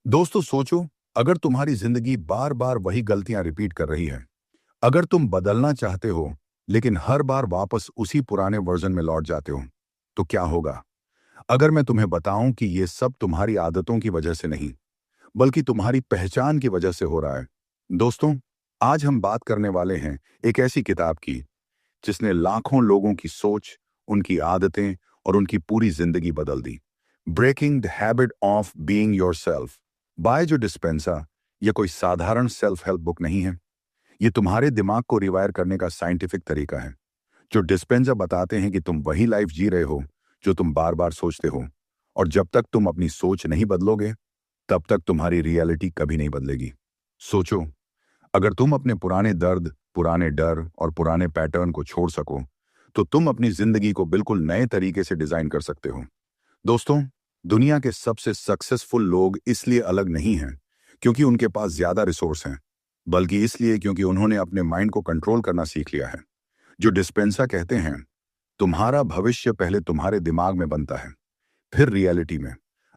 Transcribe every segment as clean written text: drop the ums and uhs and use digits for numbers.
दोस्तों सोचो, अगर तुम्हारी जिंदगी बार बार वही गलतियां रिपीट कर रही है। अगर तुम बदलना चाहते हो लेकिन हर बार वापस उसी पुराने वर्जन में लौट जाते हो, तो क्या होगा? अगर मैं तुम्हें बताऊं कि ये सब तुम्हारी आदतों की वजह से नहीं, बल्कि तुम्हारी पहचान की वजह से हो रहा है। दोस्तों, आज हम बात करने वाले हैं एक ऐसी किताब की जिसने लाखों लोगों की सोच, उनकी आदतें और उनकी पूरी जिंदगी बदल दी। Breaking the habit of being yourself by Joe Dispenza. यह कोई साधारण सेल्फ हेल्प बुक नहीं है। ये तुम्हारे दिमाग को रिवायर करने का साइंटिफिक तरीका है। जो डिस्पेंसा बताते हैं कि तुम वही लाइफ जी रहे हो जो तुम बार बार सोचते हो, और जब तक तुम अपनी सोच नहीं बदलोगे तब तक तुम्हारी रियलिटी कभी नहीं बदलेगी। सोचो, अगर तुम अपने पुराने दर्द, पुराने डर और पुराने पैटर्न को छोड़ सको, तो तुम अपनी जिंदगी को बिल्कुल नए तरीके से डिजाइन कर सकते हो। दोस्तों, दुनिया के सबसे सक्सेसफुल लोग इसलिए अलग नहीं हैं क्योंकि उनके पास ज्यादा रिसोर्स हैं, बल्कि इसलिए क्योंकि उन्होंने अपने माइंड को कंट्रोल करना सीख लिया है। जो डिस्पेंसा कहते हैं, तुम्हारा भविष्य पहले तुम्हारे दिमाग में बनता है, फिर रियलिटी में।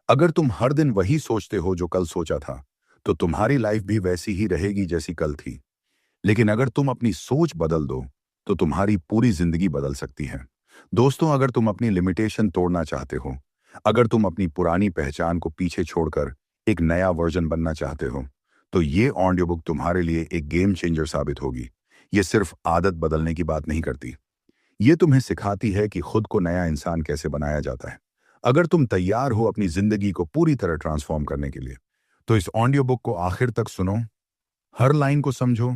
अगर तुम हर दिन वही सोचते हो जो कल सोचा था, तो तुम्हारी लाइफ भी वैसी ही रहेगी जैसी कल थी। लेकिन अगर तुम अपनी सोच बदल दो, तो तुम्हारी पूरी जिंदगी बदल सकती है। दोस्तों, अगर तुम अपनी लिमिटेशन तोड़ना चाहते हो, अगर तुम अपनी पुरानी पहचान को पीछे छोड़कर एक नया वर्जन बनना चाहते हो, तो ये ऑडियो बुक तुम्हारे लिए एक गेम चेंजर साबित होगी। ये सिर्फ आदत बदलने की बात नहीं करती, ये तुम्हें सिखाती है कि खुद को नया इंसान कैसे बनाया जाता है। अगर तुम तैयार हो अपनी जिंदगी को पूरी तरह ट्रांसफॉर्म करने के लिए, तो इस ऑडियो बुक को आखिर तक सुनो, हर लाइन को समझो,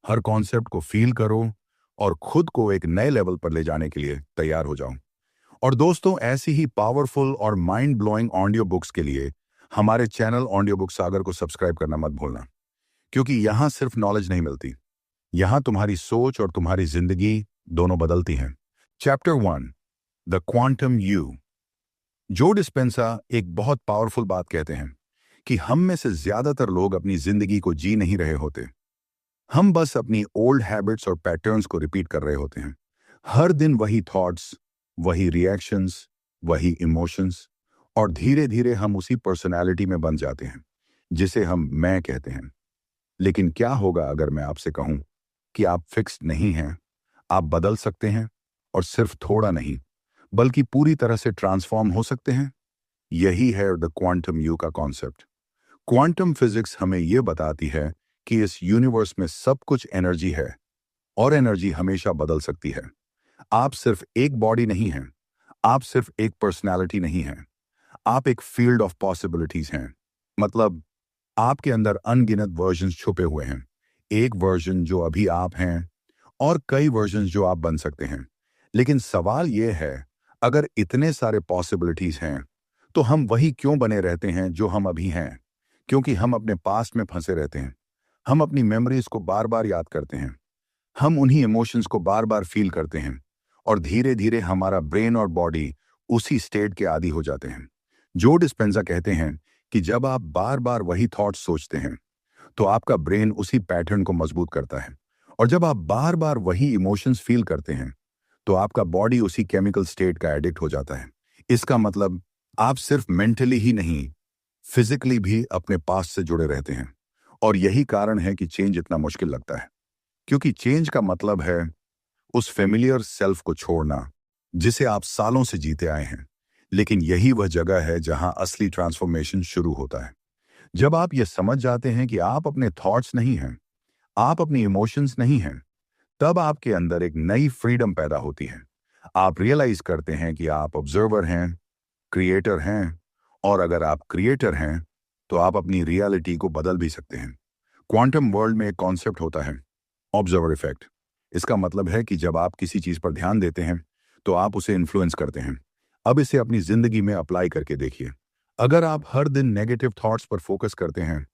हर कॉन्सेप्ट को फील करो और खुद को एक नए लेवल पर ले जाने के लिए तैयार हो जाओ। और दोस्तों, ऐसी ही पावरफुल और माइंड ब्लोइंग ऑडियो बुक्स के लिए हमारे चैनल ऑडियो बुक सागर को सब्सक्राइब करना मत भूलना, क्योंकि यहां सिर्फ नॉलेज नहीं मिलती, यहां तुम्हारी सोच और तुम्हारी जिंदगी दोनों बदलती हैं। Chapter 1, the quantum you. जो डिस्पेंसा एक बहुत पावरफुल बात कहते हैं कि हम में से ज्यादातर लोग अपनी जिंदगी को जी नहीं रहे होते। हम बस अपनी ओल्ड हैबिट्स और पैटर्न्स को रिपीट कर रहे होते हैं। हर दिन वही थॉट्स, वही रिएक्शंस, वही इमोशंस, और धीरे धीरे हम उसी पर्सनालिटी में बन जाते हैं जिसे हम मैं कहते हैं। लेकिन क्या होगा अगर मैं आपसे कहूं कि आप फिक्स्ड नहीं हैं, आप बदल सकते हैं, और सिर्फ थोड़ा नहीं बल्कि पूरी तरह से ट्रांसफॉर्म हो सकते हैं? यही है द क्वांटम यू का कॉन्सेप्ट। क्वांटम फिजिक्स हमें यह बताती है कि इस यूनिवर्स में सब कुछ एनर्जी है, और एनर्जी हमेशा बदल सकती है। आप सिर्फ एक बॉडी नहीं हैं, आप सिर्फ एक पर्सनालिटी नहीं हैं, आप एक फील्ड ऑफ पॉसिबिलिटीज हैं। मतलब, आपके अंदर अनगिनत वर्जन्स छुपे हुए हैं। एक वर्जन जो अभी आप हैं, और कई वर्जन्स जो आप बन सकते हैं। लेकिन सवाल यह है, अगर इतने सारे पॉसिबिलिटीज हैं, तो हम वही क्यों बने रहते हैं जो हम अभी हैं? क्योंकि हम अपने पास्ट में फंसे रहते हैं। हम अपनी मेमोरीज को बार बार याद करते हैं, हम उन्हीं इमोशंस को बार बार फील करते हैं, और धीरे धीरे हमारा ब्रेन और बॉडी उसी स्टेट के आदी हो जाते हैं। जो डिस्पेंजा कहते हैं कि जब आप बार बार वही थॉट्स सोचते हैं, तो आपका ब्रेन उसी पैटर्न को मजबूत करता है, और जब आप बार बार वही इमोशंस फील करते हैं, तो आपका बॉडी उसी केमिकल स्टेट का एडिक्ट हो जाता है। इसका मतलब, आप सिर्फ मेंटली ही नहीं, फिजिकली भी अपने पास्ट से जुड़े रहते हैं। और यही कारण है कि चेंज इतना मुश्किल लगता है, क्योंकि चेंज का मतलब है उस फेमिलियर सेल्फ को छोड़ना जिसे आप सालों से जीते आए हैं। लेकिन यही वह जगह है जहां असली ट्रांसफॉर्मेशन शुरू होता है। जब आप ये समझ जाते हैं कि आप अपने थॉट्स नहीं हैं, आप अपनी इमोशंस नहीं हैं, तब आपके अंदर एक नई फ्रीडम पैदा होती है। आप रियलाइज करते हैं कि आप ऑब्जर्वर हैं, क्रिएटर हैं, और अगर आप क्रिएटर हैं, तो आप अपनी रियलिटी को बदल भी सकते हैं। क्वांटम वर्ल्ड में एक कॉन्सेप्ट होता है, ऑब्जर्वर इफेक्ट। इसका मतलब है कि जब आप किसी चीज पर ध्यान देते हैं, तो आप उसे इन्फ्लुएंस करते हैं। अब इसे अपनी जिंदगी में अप्लाई करके देखिए। अगर आप हर दिन नेगेटिव थॉट्स पर फोकस करते हैं,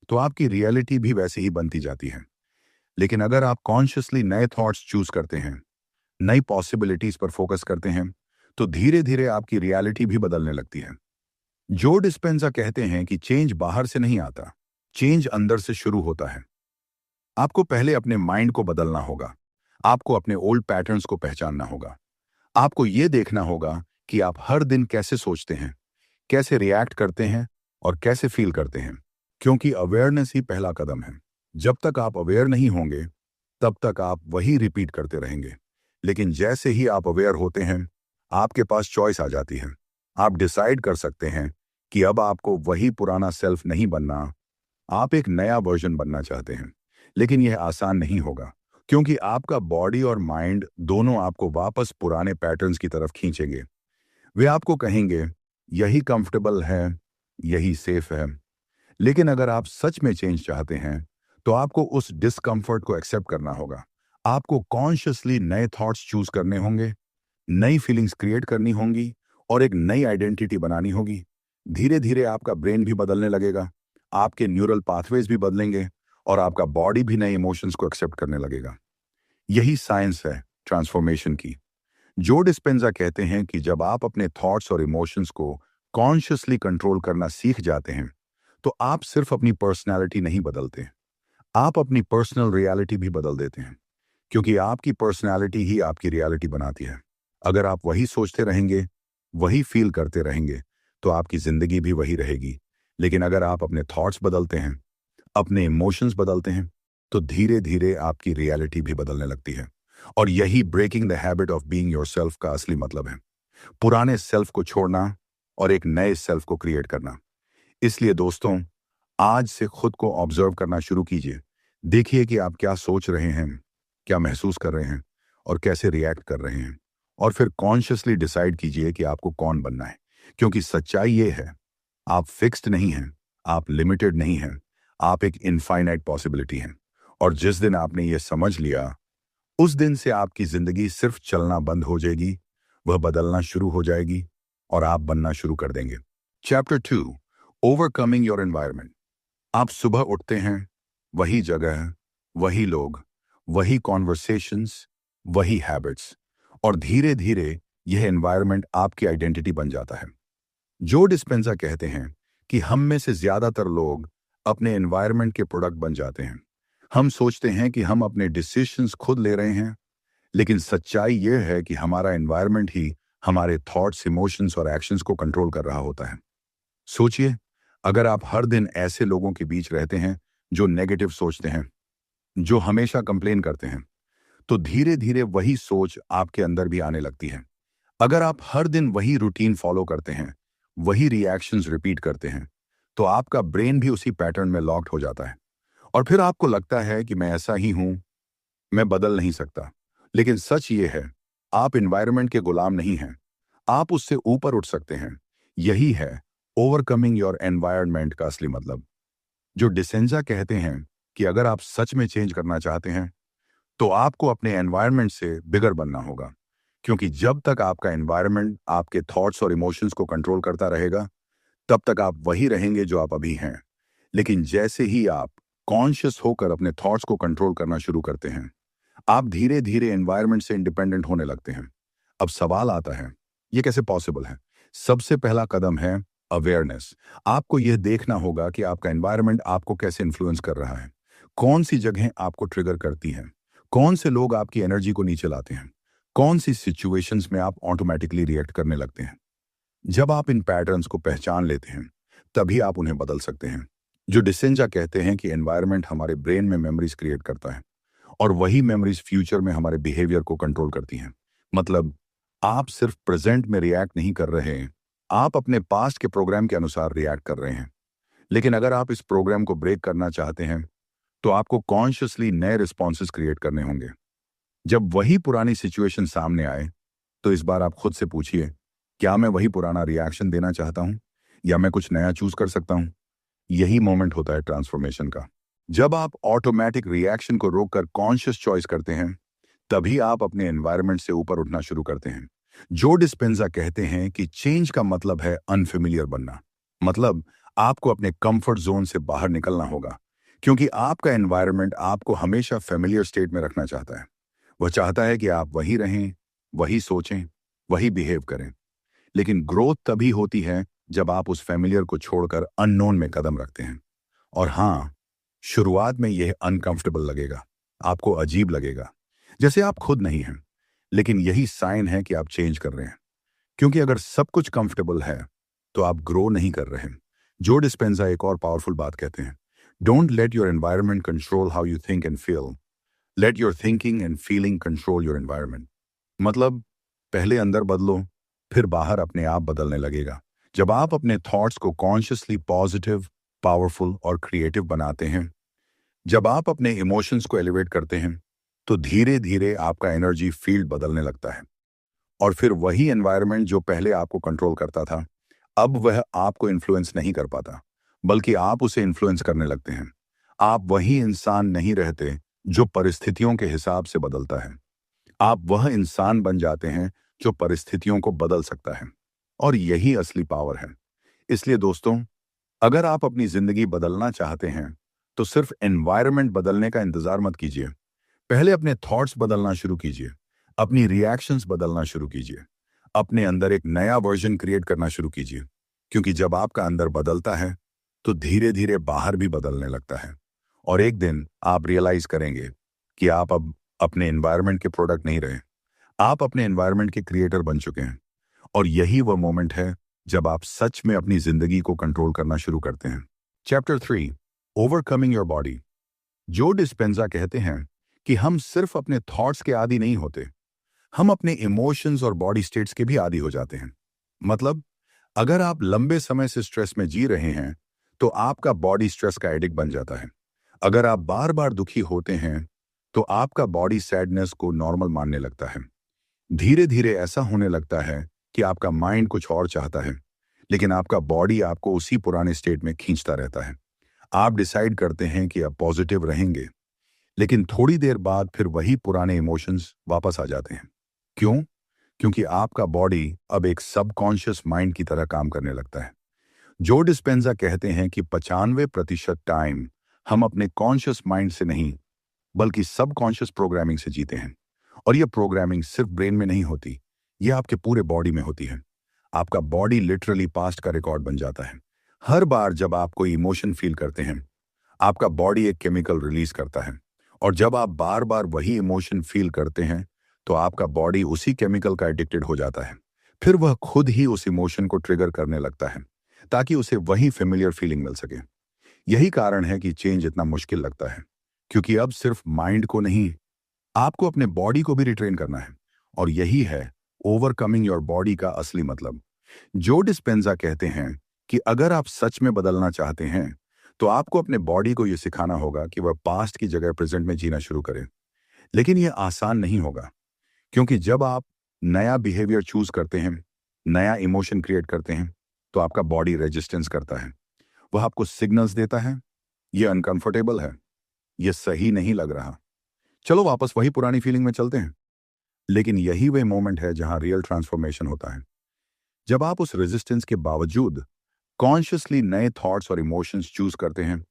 तो आपकी रियलिटी भी वैसे ही बनती जाती है। लेकिन अगर आप कॉन्शियसली नए थॉट्स चूज करते हैं, नई पॉसिबिलिटीज पर फोकस करते हैं, तो धीरे धीरे आपकी रियलिटी भी बदलने लगती है। जो डिस्पेंजा कहते हैं कि चेंज बाहर से नहीं आता, चेंज अंदर से शुरू होता है। आपको पहले अपने माइंड को बदलना होगा, आपको अपने ओल्ड पैटर्न्स को पहचानना होगा, आपको यह देखना होगा कि आप हर दिन कैसे सोचते हैं, कैसे रिएक्ट करते हैं, और कैसे फील करते हैं, क्योंकि अवेयरनेस ही पहला कदम है। जब तक आप अवेयर नहीं होंगे तब तक आप वही रिपीट करते रहेंगे। लेकिन जैसे ही आप अवेयर होते हैं, आपके पास चॉइस आ जाती है। आप डिसाइड कर सकते हैं कि अब आपको वही पुराना सेल्फ नहीं बनना, आप एक नया वर्जन बनना चाहते हैं। लेकिन यह आसान नहीं होगा, क्योंकि आपका बॉडी और माइंड दोनों आपको वापस पुराने पैटर्न्स की तरफ खींचेंगे। वे आपको कहेंगे, यही कंफर्टेबल है, यही सेफ है। लेकिन अगर आप सच में चेंज चाहते हैं, तो आपको उस डिस्कम्फर्ट को एक्सेप्ट करना होगा। आपको कॉन्शियसली नए थॉट्स चूज करने होंगे, नई फीलिंग्स क्रिएट करनी होंगी और एक नई आइडेंटिटी बनानी होगी। धीरे धीरे आपका ब्रेन भी बदलने लगेगा, आपके न्यूरल पाथवेज भी बदलेंगे और आपका बॉडी भी नए इमोशंस को एक्सेप्ट करने लगेगा। यही साइंस है ट्रांसफॉर्मेशन की। जो डिस्पेंजा कहते हैं कि जब आप अपने थॉट्स और इमोशंस को कॉन्शियसली कंट्रोल करना सीख जाते हैं, तो आप सिर्फ अपनी पर्सनैलिटी नहीं बदलते, आप अपनी पर्सनल रियलिटी भी बदल देते हैं। क्योंकि आपकी पर्सनैलिटी ही आपकी रियलिटी बनाती है। अगर आप वही सोचते रहेंगे, वही फील करते रहेंगे, तो आपकी जिंदगी भी वही रहेगी। लेकिन अगर आप अपने थॉट्स बदलते हैं, अपने इमोशंस बदलते हैं, तो धीरे धीरे आपकी रियलिटी भी बदलने लगती है। और यही breaking the habit of being yourself का असली मतलब है। पुराने सेल्फ को छोड़ना और एक नए सेल्फ को क्रिएट करना। इसलिए दोस्तों, आज से खुद को ऑब्जर्व करना शुरू कीजिए। देखिए कि आप क्या सोच रहे हैं, क्या महसूस कर रहे हैं और कैसे रिएक्ट कर रहे हैं। और फिर कॉन्शियसली डिसाइड कीजिए कि आपको कौन बनना है। क्योंकि सच्चाई ये है, आप फिक्स्ड नहीं हैं, आप लिमिटेड नहीं हैं, आप एक इनफाइनाइट पॉसिबिलिटी हैं। और जिस दिन आपने ये समझ लिया, उस दिन से आपकी जिंदगी सिर्फ चलना बंद हो जाएगी, वह बदलना शुरू हो जाएगी और आप बनना शुरू कर देंगे। Chapter 2, overcoming your environment. आप सुबह उठते हैं, वही जगह, वही लोग, वही कॉन्वर्सेशंस, वही हैबिट्स, और धीरे धीरे यह एनवायरनमेंट आपकी आइडेंटिटी बन जाता है। जो डिस्पेंजा कहते हैं कि हम में से ज्यादातर लोग अपने एनवायरनमेंट के प्रोडक्ट बन जाते हैं। हम सोचते हैं कि हम अपने डिसीजंस खुद ले रहे हैं, लेकिन सच्चाई यह है कि हमारा एनवायरनमेंट ही हमारे थॉट्स, इमोशंस और एक्शंस को कंट्रोल कर रहा होता है। सोचिए, अगर आप हर दिन ऐसे लोगों के बीच रहते हैं जो नेगेटिव सोचते हैं, जो हमेशा कंप्लेन करते हैं, तो धीरे धीरे वही सोच आपके अंदर भी आने लगती है। अगर आप हर दिन वही रूटीन फॉलो करते हैं, वही रिएक्शंस रिपीट करते हैं, तो आपका ब्रेन भी उसी पैटर्न में लॉक्ड हो जाता है। और फिर आपको लगता है कि मैं ऐसा ही हूं, मैं बदल नहीं सकता। लेकिन सच ये है, आप एनवायरनमेंट के गुलाम नहीं हैं, आप उससे ऊपर उठ सकते हैं। यही है ओवरकमिंग योर एनवायरनमेंट का असली मतलब। जो डिसेंजा कहते हैं कि अगर आप सच में चेंज करना चाहते हैं, तो आपको अपने एनवायरनमेंट से बिगर बनना होगा। क्योंकि जब तक आपका एनवायरनमेंट आपके थॉट्स और इमोशंस को कंट्रोल करता रहेगा, तब तक आप वही रहेंगे जो आप अभी हैं। लेकिन जैसे ही आप कॉन्शियस होकर अपने थॉट्स को कंट्रोल करना शुरू करते हैं, आप धीरे धीरे एनवायरनमेंट से इंडिपेंडेंट होने लगते हैं। अब सवाल आता है, ये कैसे पॉसिबल है? सबसे पहला कदम है अवेयरनेस। आपको यह देखना होगा कि आपका एनवायरनमेंट आपको कैसे इन्फ्लुएंस कर रहा है। कौन सी जगहें आपको ट्रिगर करती हैं, कौन से लोग आपकी एनर्जी को नीचे लाते हैं, कौन सी सिचुएशंस में आप ऑटोमेटिकली रिएक्ट करने लगते हैं। जब आप इन पैटर्न्स को पहचान लेते हैं, तभी आप उन्हें बदल सकते हैं। जो डिसेंजा कहते हैं कि एनवायरनमेंट हमारे ब्रेन में मेमोरीज क्रिएट करता है और वही मेमोरीज फ्यूचर में हमारे बिहेवियर को कंट्रोल करती हैं। मतलब, आप सिर्फ प्रेजेंट में रिएक्ट नहीं कर रहे हैं, आप अपने पास्ट के प्रोग्राम के अनुसार रिएक्ट कर रहे हैं। लेकिन अगर आप इस प्रोग्राम को ब्रेक करना चाहते हैं, तो आपको कॉन्शियसली नए रिस्पॉन्सेज क्रिएट करने होंगे। जब वही पुरानी सिचुएशन सामने आए, तो इस बार आप खुद से पूछिए, क्या मैं वही पुराना रिएक्शन देना चाहता हूं या मैं कुछ नया चूज कर सकता हूं? यही मोमेंट होता है ट्रांसफॉर्मेशन का। जब आप ऑटोमेटिक रिएक्शन को रोककर कॉन्शियस चॉइस करते हैं, तभी आप अपने एनवायरनमेंट से ऊपर उठना शुरू करते हैं। जो डिस्पेंजा कहते हैं कि चेंज का मतलब है अनफेमिलियर बनना। मतलब, आपको अपने कंफर्ट जोन से बाहर निकलना होगा, क्योंकि आपका एनवायरनमेंट आपको हमेशा फेमिलियर स्टेट में रखना चाहता है। वह चाहता है कि आप वही रहें, वही सोचें, वही बिहेव करें। लेकिन ग्रोथ तभी होती है जब आप उस फेमिलियर को छोड़कर अननोन में कदम रखते हैं। और हाँ, शुरुआत में यह अनकंफर्टेबल लगेगा, आपको अजीब लगेगा, जैसे आप खुद नहीं हैं। लेकिन यही साइन है कि आप चेंज कर रहे हैं। क्योंकि अगर सब कुछ कंफर्टेबल है, तो आप ग्रो नहीं कर रहे हैं। जो डिस्पेंजा एक और पावरफुल बात कहते हैं, don't let your environment control how you think and feel, let your thinking and feeling control your environment. मतलब पहले अंदर बदलो, फिर बाहर अपने आप बदलने लगेगा। जब आप अपने थॉट्स को कॉन्शियसली पॉजिटिव, पावरफुल और क्रिएटिव बनाते हैं, जब आप अपने इमोशंस को एलिवेट करते हैं, तो धीरे धीरे आपका एनर्जी फील्ड बदलने लगता है। और फिर वही एनवायरनमेंट जो पहले आपको कंट्रोल करता था, अब वह आपको इन्फ्लुएंस नहीं कर पाता, बल्कि आप उसे इन्फ्लुएंस करने लगते हैं। आप वही इंसान नहीं रहते जो परिस्थितियों के हिसाब से बदलता है। आप वह इंसान बन जाते हैं जो परिस्थितियों को बदल सकता है। और यही असली पावर है। इसलिए दोस्तों, अगर आप अपनी जिंदगी बदलना चाहते हैं, तो सिर्फ एनवायरनमेंट बदलने का इंतजार मत कीजिए। पहले अपने थॉट्स बदलना शुरू कीजिए, अपनी रिएक्शंस बदलना शुरू कीजिए, अपने अंदर एक नया वर्जन क्रिएट करना शुरू कीजिए। क्योंकि जब आपका अंदर बदलता है, तो धीरे धीरे बाहर भी बदलने लगता है। और एक दिन आप रियलाइज करेंगे कि आप अब अपने एनवायरनमेंट के प्रोडक्ट नहीं रहे, आप अपने एनवायरनमेंट के क्रिएटर बन चुके हैं। और यही वह मोमेंट है जब आप सच में अपनी जिंदगी को कंट्रोल करना शुरू करते हैं। Chapter 3, overcoming your body. जो डिस्पेंजा कहते हैं कि हम सिर्फ अपने थॉट्स के आदी नहीं होते, हम अपने इमोशंस और बॉडी स्टेट्स के भी आदी हो जाते हैं। मतलब अगर आप लंबे समय से स्ट्रेस में जी रहे हैं, तो आपका बॉडी स्ट्रेस का एडिक्ट बन जाता है। अगर आप बार बार दुखी होते हैं, तो आपका बॉडी सैडनेस को नॉर्मल मानने लगता है। धीरे धीरे ऐसा होने लगता है कि आपका माइंड कुछ और चाहता है, लेकिन आपका बॉडी आपको उसी पुराने स्टेट में खींचता रहता है। आप डिसाइड करते हैं कि आप पॉजिटिव रहेंगे, लेकिन थोड़ी देर बाद फिर वही पुराने इमोशंस वापस आ जाते हैं। क्यों? क्योंकि आपका बॉडी अब एक सबकॉन्शियस माइंड की तरह काम करने लगता है। जो डिस्पेंजा कहते हैं कि 95% टाइम हम अपने कॉन्शियस माइंड से नहीं, बल्कि सबकॉन्शियस प्रोग्रामिंग से जीते हैं। और यह प्रोग्रामिंग सिर्फ ब्रेन में नहीं होती, यह आपके पूरे बॉडी में होती है। आपका बॉडी लिटरली पास्ट का रिकॉर्ड बन जाता है। हर बार जब आप कोई इमोशन फील करते हैं, आपका बॉडी एक केमिकल रिलीज करता है। और जब आप बार बार वही इमोशन फील करते हैं, तो आपका बॉडी उसी केमिकल का एडिक्टेड हो जाता है। फिर वह खुद ही उस इमोशन को ट्रिगर करने लगता है, ताकि उसे वही फेमिलियर फीलिंग मिल सके। यही कारण है कि चेंज इतना मुश्किल लगता है, क्योंकि अब सिर्फ माइंड को नहीं, आपको अपने बॉडी को भी रिट्रेन करना है। और यही है ओवरकमिंग योर बॉडी का असली मतलब। जो डिस्पेंजा कहते हैं कि अगर आप सच में बदलना चाहते हैं, तो आपको अपने बॉडी को यह सिखाना होगा कि वह पास्ट की जगह प्रेजेंट में जीना शुरू करे। लेकिन यह आसान नहीं होगा, क्योंकि जब आप नया बिहेवियर चूज करते हैं, नया इमोशन क्रिएट करते हैं, तो आपका बॉडी रेजिस्टेंस करता है। वह आपको सिग्नल्स देता है, यह अनकंफर्टेबल है, यह सही नहीं लग रहा, चलो वापस वही पुरानी फीलिंग में चलते हैं। लेकिन यही वह मोमेंट है जहां रियल ट्रांसफॉर्मेशन होता है। जब आप उस रेजिस्टेंस के बावजूद कॉन्शियसली नए थॉट्स और इमोशंस चूज करते हैं,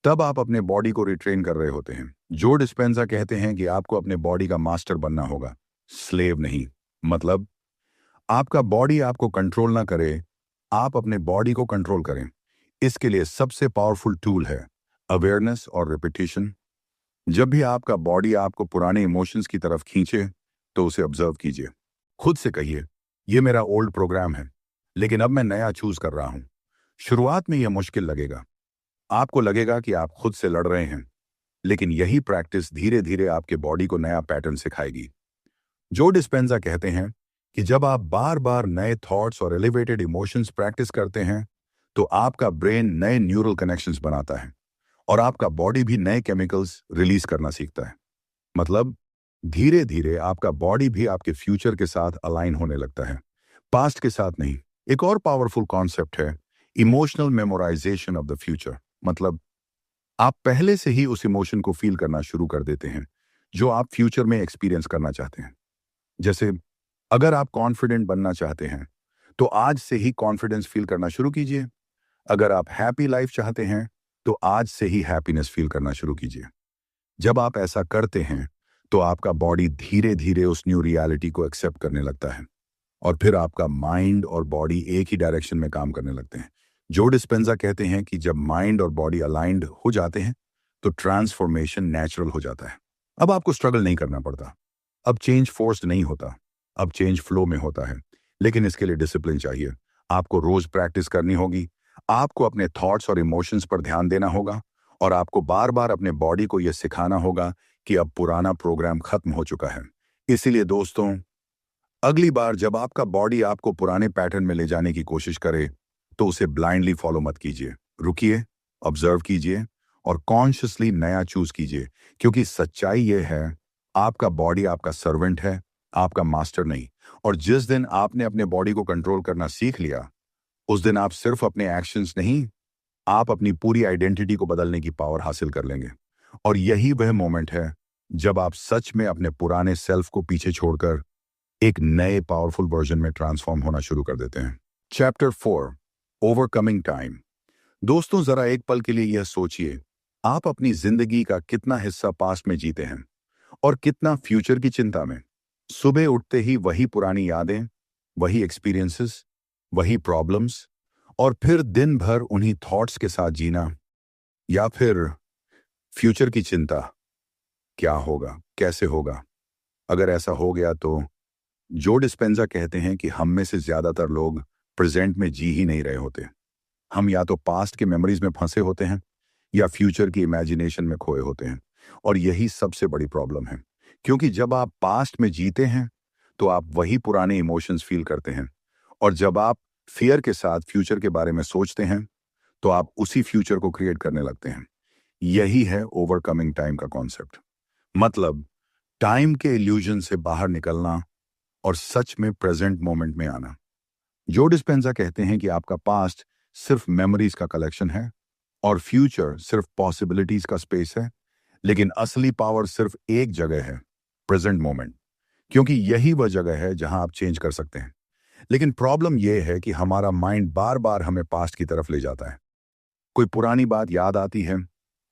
तब आप अपने बॉडी को रिट्रेन कर रहे होते हैं। जो डिस्पेंजा कहते हैं कि आपको अपने बॉडी का मास्टर बनना होगा, स्लेव नहीं। मतलब आपका बॉडी आपको कंट्रोल ना करे, आप अपने बॉडी को कंट्रोल करें। इसके लिए सबसे पावरफुल टूल है अवेयरनेस और रिपीटिशन। जब भी आपका बॉडी आपको पुराने इमोशंस की तरफ खींचे, तो उसे ऑब्जर्व कीजिए। खुद से कहिए, यह मेरा ओल्ड प्रोग्राम है, लेकिन अब मैं नया चूज कर रहा हूं। शुरुआत में यह मुश्किल लगेगा, आपको लगेगा कि आप खुद से लड़ रहे हैं, लेकिन यही प्रैक्टिस धीरे धीरे आपके बॉडी को नया पैटर्न सिखाएगी। जो डिस्पेंजा कहते हैं कि जब आप बार बार नए थॉट्स और एलिवेटेड इमोशंस प्रैक्टिस करते हैं, तो आपका ब्रेन नए न्यूरल कनेक्शंस बनाता है और आपका बॉडी भी नए केमिकल्स रिलीज करना सीखता है। मतलब धीरे धीरे आपका बॉडी भी आपके फ्यूचर के साथ अलाइन होने लगता है, पास्ट के साथ नहीं। एक और पावरफुल कॉन्सेप्ट है emotional memorisation of the future. मतलब आप पहले से ही उस इमोशन को फील करना शुरू कर देते हैं जो आप फ्यूचर में एक्सपीरियंस करना चाहते हैं। जैसे अगर आप कॉन्फिडेंट बनना चाहते हैं, तो आज से ही कॉन्फिडेंस फील करना शुरू कीजिए। अगर आप हैप्पी लाइफ चाहते हैं, तो आज से ही हैप्पीनेस फील करना शुरू कीजिए। जब आप ऐसा करते हैं, तो आपका बॉडी धीरे धीरे उस न्यू रियलिटी को एक्सेप्ट करने लगता है और फिर आपका माइंड और बॉडी एक ही डायरेक्शन में काम करने लगते हैं। जो डिस्पेंजा कहते हैं कि जब माइंड और बॉडी अलाइंड हो जाते हैं, तो ट्रांसफॉर्मेशन नेचुरल हो जाता है। अब आपको स्ट्रगल नहीं करना पड़ता, अब चेंज फोर्स्ड नहीं होता, अब चेंज फ्लो में होता है। लेकिन इसके लिए डिसिप्लिन चाहिए। आपको रोज प्रैक्टिस करनी होगी, आपको अपने थॉट्स और इमोशंस पर ध्यान देना होगा और आपको बार बार अपने बॉडी को यह सिखाना होगा कि अब पुराना प्रोग्राम खत्म हो चुका है। इसीलिए दोस्तों, अगली बार जब आपका बॉडी आपको पुराने पैटर्न में ले जाने की कोशिश करे, तो उसे ब्लाइंडली फॉलो मत कीजिए। रुकिए, ऑब्जर्व कीजिए और कॉन्शियसली नया चूज कीजिए, क्योंकि सच्चाई यह है, आपका बॉडी आपका सर्वेंट है, आपका मास्टर नहीं। और जिस दिन आपने अपने बॉडी को कंट्रोल करना सीख लिया, उस दिन आप सिर्फ अपने एक्शंस नहीं, आप अपनी पूरी आइडेंटिटी को बदलने की पावर हासिल कर लेंगे। और यही वह मोमेंट है जब आप सच में अपने पुराने सेल्फ को पीछे छोड़कर एक नए पावरफुल वर्जन में ट्रांसफॉर्म होना शुरू कर देते हैं। Chapter 4, overcoming time. दोस्तों, जरा एक पल के लिए यह सोचिए, आप अपनी जिंदगी का कितना हिस्सा पास्ट में जीते हैं और कितना फ्यूचर की चिंता में। सुबह उठते ही वही पुरानी यादें, वही एक्सपीरियंसेस, वही प्रॉब्लम्स, और फिर दिन भर उन्हीं थॉट्स के साथ जीना। या फिर फ्यूचर की चिंता, क्या होगा, कैसे होगा। अगर ऐसा हो गया तो जो डिस्पेंजा कहते हैं कि हम में से ज्यादातर लोग प्रेजेंट में जी ही नहीं रहे होते। हम या तो पास्ट के मेमोरीज में फंसे होते हैं या फ्यूचर की इमेजिनेशन में खोए होते हैं। और यही सबसे बड़ी प्रॉब्लम है, क्योंकि जब आप पास्ट में जीते हैं तो आप वही पुराने इमोशंस फील करते हैं, और जब आप फियर के साथ फ्यूचर के बारे में सोचते हैं तो आप उसी फ्यूचर को क्रिएट करने लगते हैं। यही है ओवरकमिंग टाइम का कॉन्सेप्ट। मतलब टाइम के इल्यूजन से बाहर निकलना और सच में प्रेजेंट मोमेंट में आना। जो डिस्पेंजा कहते हैं कि आपका पास्ट सिर्फ मेमोरीज का कलेक्शन है और फ्यूचर सिर्फ पॉसिबिलिटीज का स्पेस है, लेकिन असली पावर सिर्फ एक जगह है, प्रेजेंट मोमेंट। क्योंकि यही वह जगह है जहां आप चेंज कर सकते हैं। लेकिन प्रॉब्लम यह है कि हमारा माइंड बार बार हमें पास्ट की तरफ ले जाता है। कोई पुरानी बात याद आती है,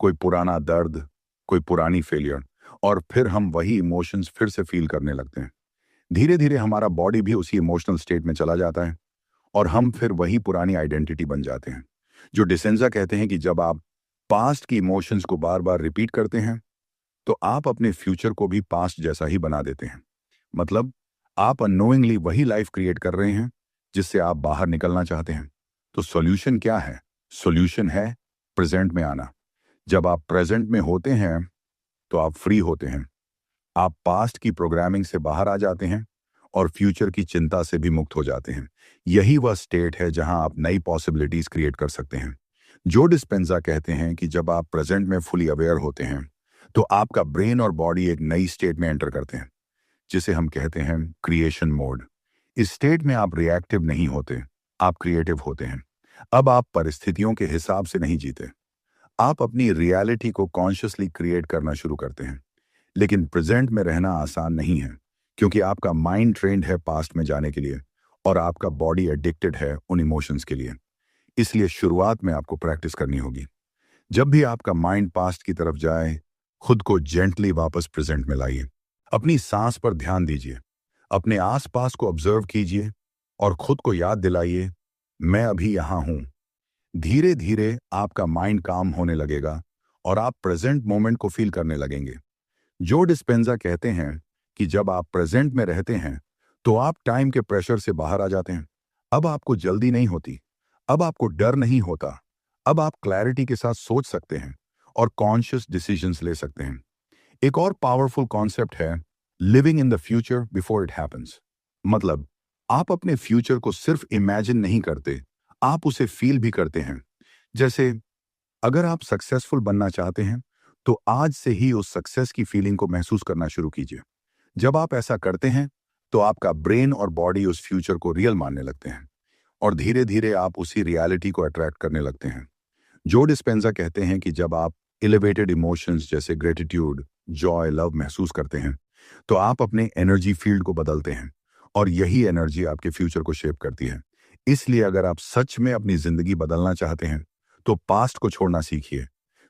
कोई पुराना दर्द, कोई पुरानी फेलियर, और फिर हम वही इमोशंस फिर से फील करने लगते हैं। धीरे धीरे हमारा बॉडी भी उसी इमोशनल स्टेट में चला जाता है और हम फिर वही पुरानी आइडेंटिटी बन जाते हैं। जो डिसेंजा कहते हैं कि जब आप पास्ट की इमोशंस को बार बार रिपीट करते हैं तो आप अपने फ्यूचर को भी पास्ट जैसा ही बना देते हैं। मतलब आप अननोइंगली वही लाइफ क्रिएट कर रहे हैं जिससे आप बाहर निकलना चाहते हैं। तो सॉल्यूशन क्या है? सॉल्यूशन है प्रेजेंट में आना। जब आप प्रेजेंट में होते हैं तो आप फ्री होते हैं। आप पास्ट की प्रोग्रामिंग से बाहर आ जाते हैं और फ्यूचर की चिंता से भी मुक्त हो जाते हैं। यही वह स्टेट है जहां आप नई पॉसिबिलिटीज क्रिएट कर सकते हैं। जो डिस्पेंजा कहते हैं कि जब आप प्रेजेंट में फुली अवेयर होते हैं तो आपका ब्रेन और बॉडी एक नई स्टेट में एंटर करते हैं, जिसे हम कहते हैं क्रिएशन मोड। इस स्टेट में आप रिएक्टिव नहीं होते, आप क्रिएटिव होते हैं। अब आप परिस्थितियों के हिसाब से नहीं जीते, आप अपनी रियलिटी को कॉन्शियसली क्रिएट करना शुरू करते हैं। लेकिन प्रेजेंट में रहना आसान नहीं है, क्योंकि आपका माइंड ट्रेंड है पास्ट में जाने के लिए और आपका बॉडी एडिक्टेड है उन इमोशंस के लिए। इसलिए शुरुआत में आपको प्रैक्टिस करनी होगी। जब भी आपका माइंड पास्ट की तरफ जाए, खुद को जेंटली वापस प्रेजेंट में लाइए। अपनी सांस पर ध्यान दीजिए, अपने आसपास को ऑब्जर्व कीजिए और खुद को याद दिलाइए, मैं अभी यहां हूं। धीरे धीरे आपका माइंड काम होने लगेगा और आप प्रेजेंट मोमेंट को फील करने लगेंगे। जो डिस्पेंजा कहते हैं कि जब आप प्रेजेंट में रहते हैं तो आप टाइम के प्रेशर से बाहर आ जाते हैं। अब आपको जल्दी नहीं होती, अब आपको डर नहीं होता, अब आप क्लैरिटी के साथ सोच सकते हैं और कॉन्शियस डिसीजंस ले सकते हैं। एक और पावरफुल कॉन्सेप्ट है living in the future before it happens. मतलब आप अपने फ्यूचर को सिर्फ इमेजिन नहीं करते, आप उसे फील भी करते हैं। जैसे अगर आप सक्सेसफुल बनना चाहते हैं तो आज से ही उस सक्सेस की फीलिंग को महसूस करना शुरू कीजिए। जब आप ऐसा करते हैं तो आपका ब्रेन और बॉडी उस फ्यूचर को रियल मानने लगते हैं और धीरे धीरे आप उसी रियलिटी को अट्रैक्ट करने लगते हैं। जो डिस्पेंजा कहते हैं कि जब आप एलिवेटेड इमोशंस जैसे ग्रेटिट्यूड, जॉय, लव महसूस करते हैं तो आप अपने एनर्जी फील्ड को बदलते हैं और यही एनर्जी आपके फ्यूचर को शेप करती है। इसलिए अगर आप सच में अपनी जिंदगी बदलना चाहते हैं तो पास्ट को छोड़ना सीखिए,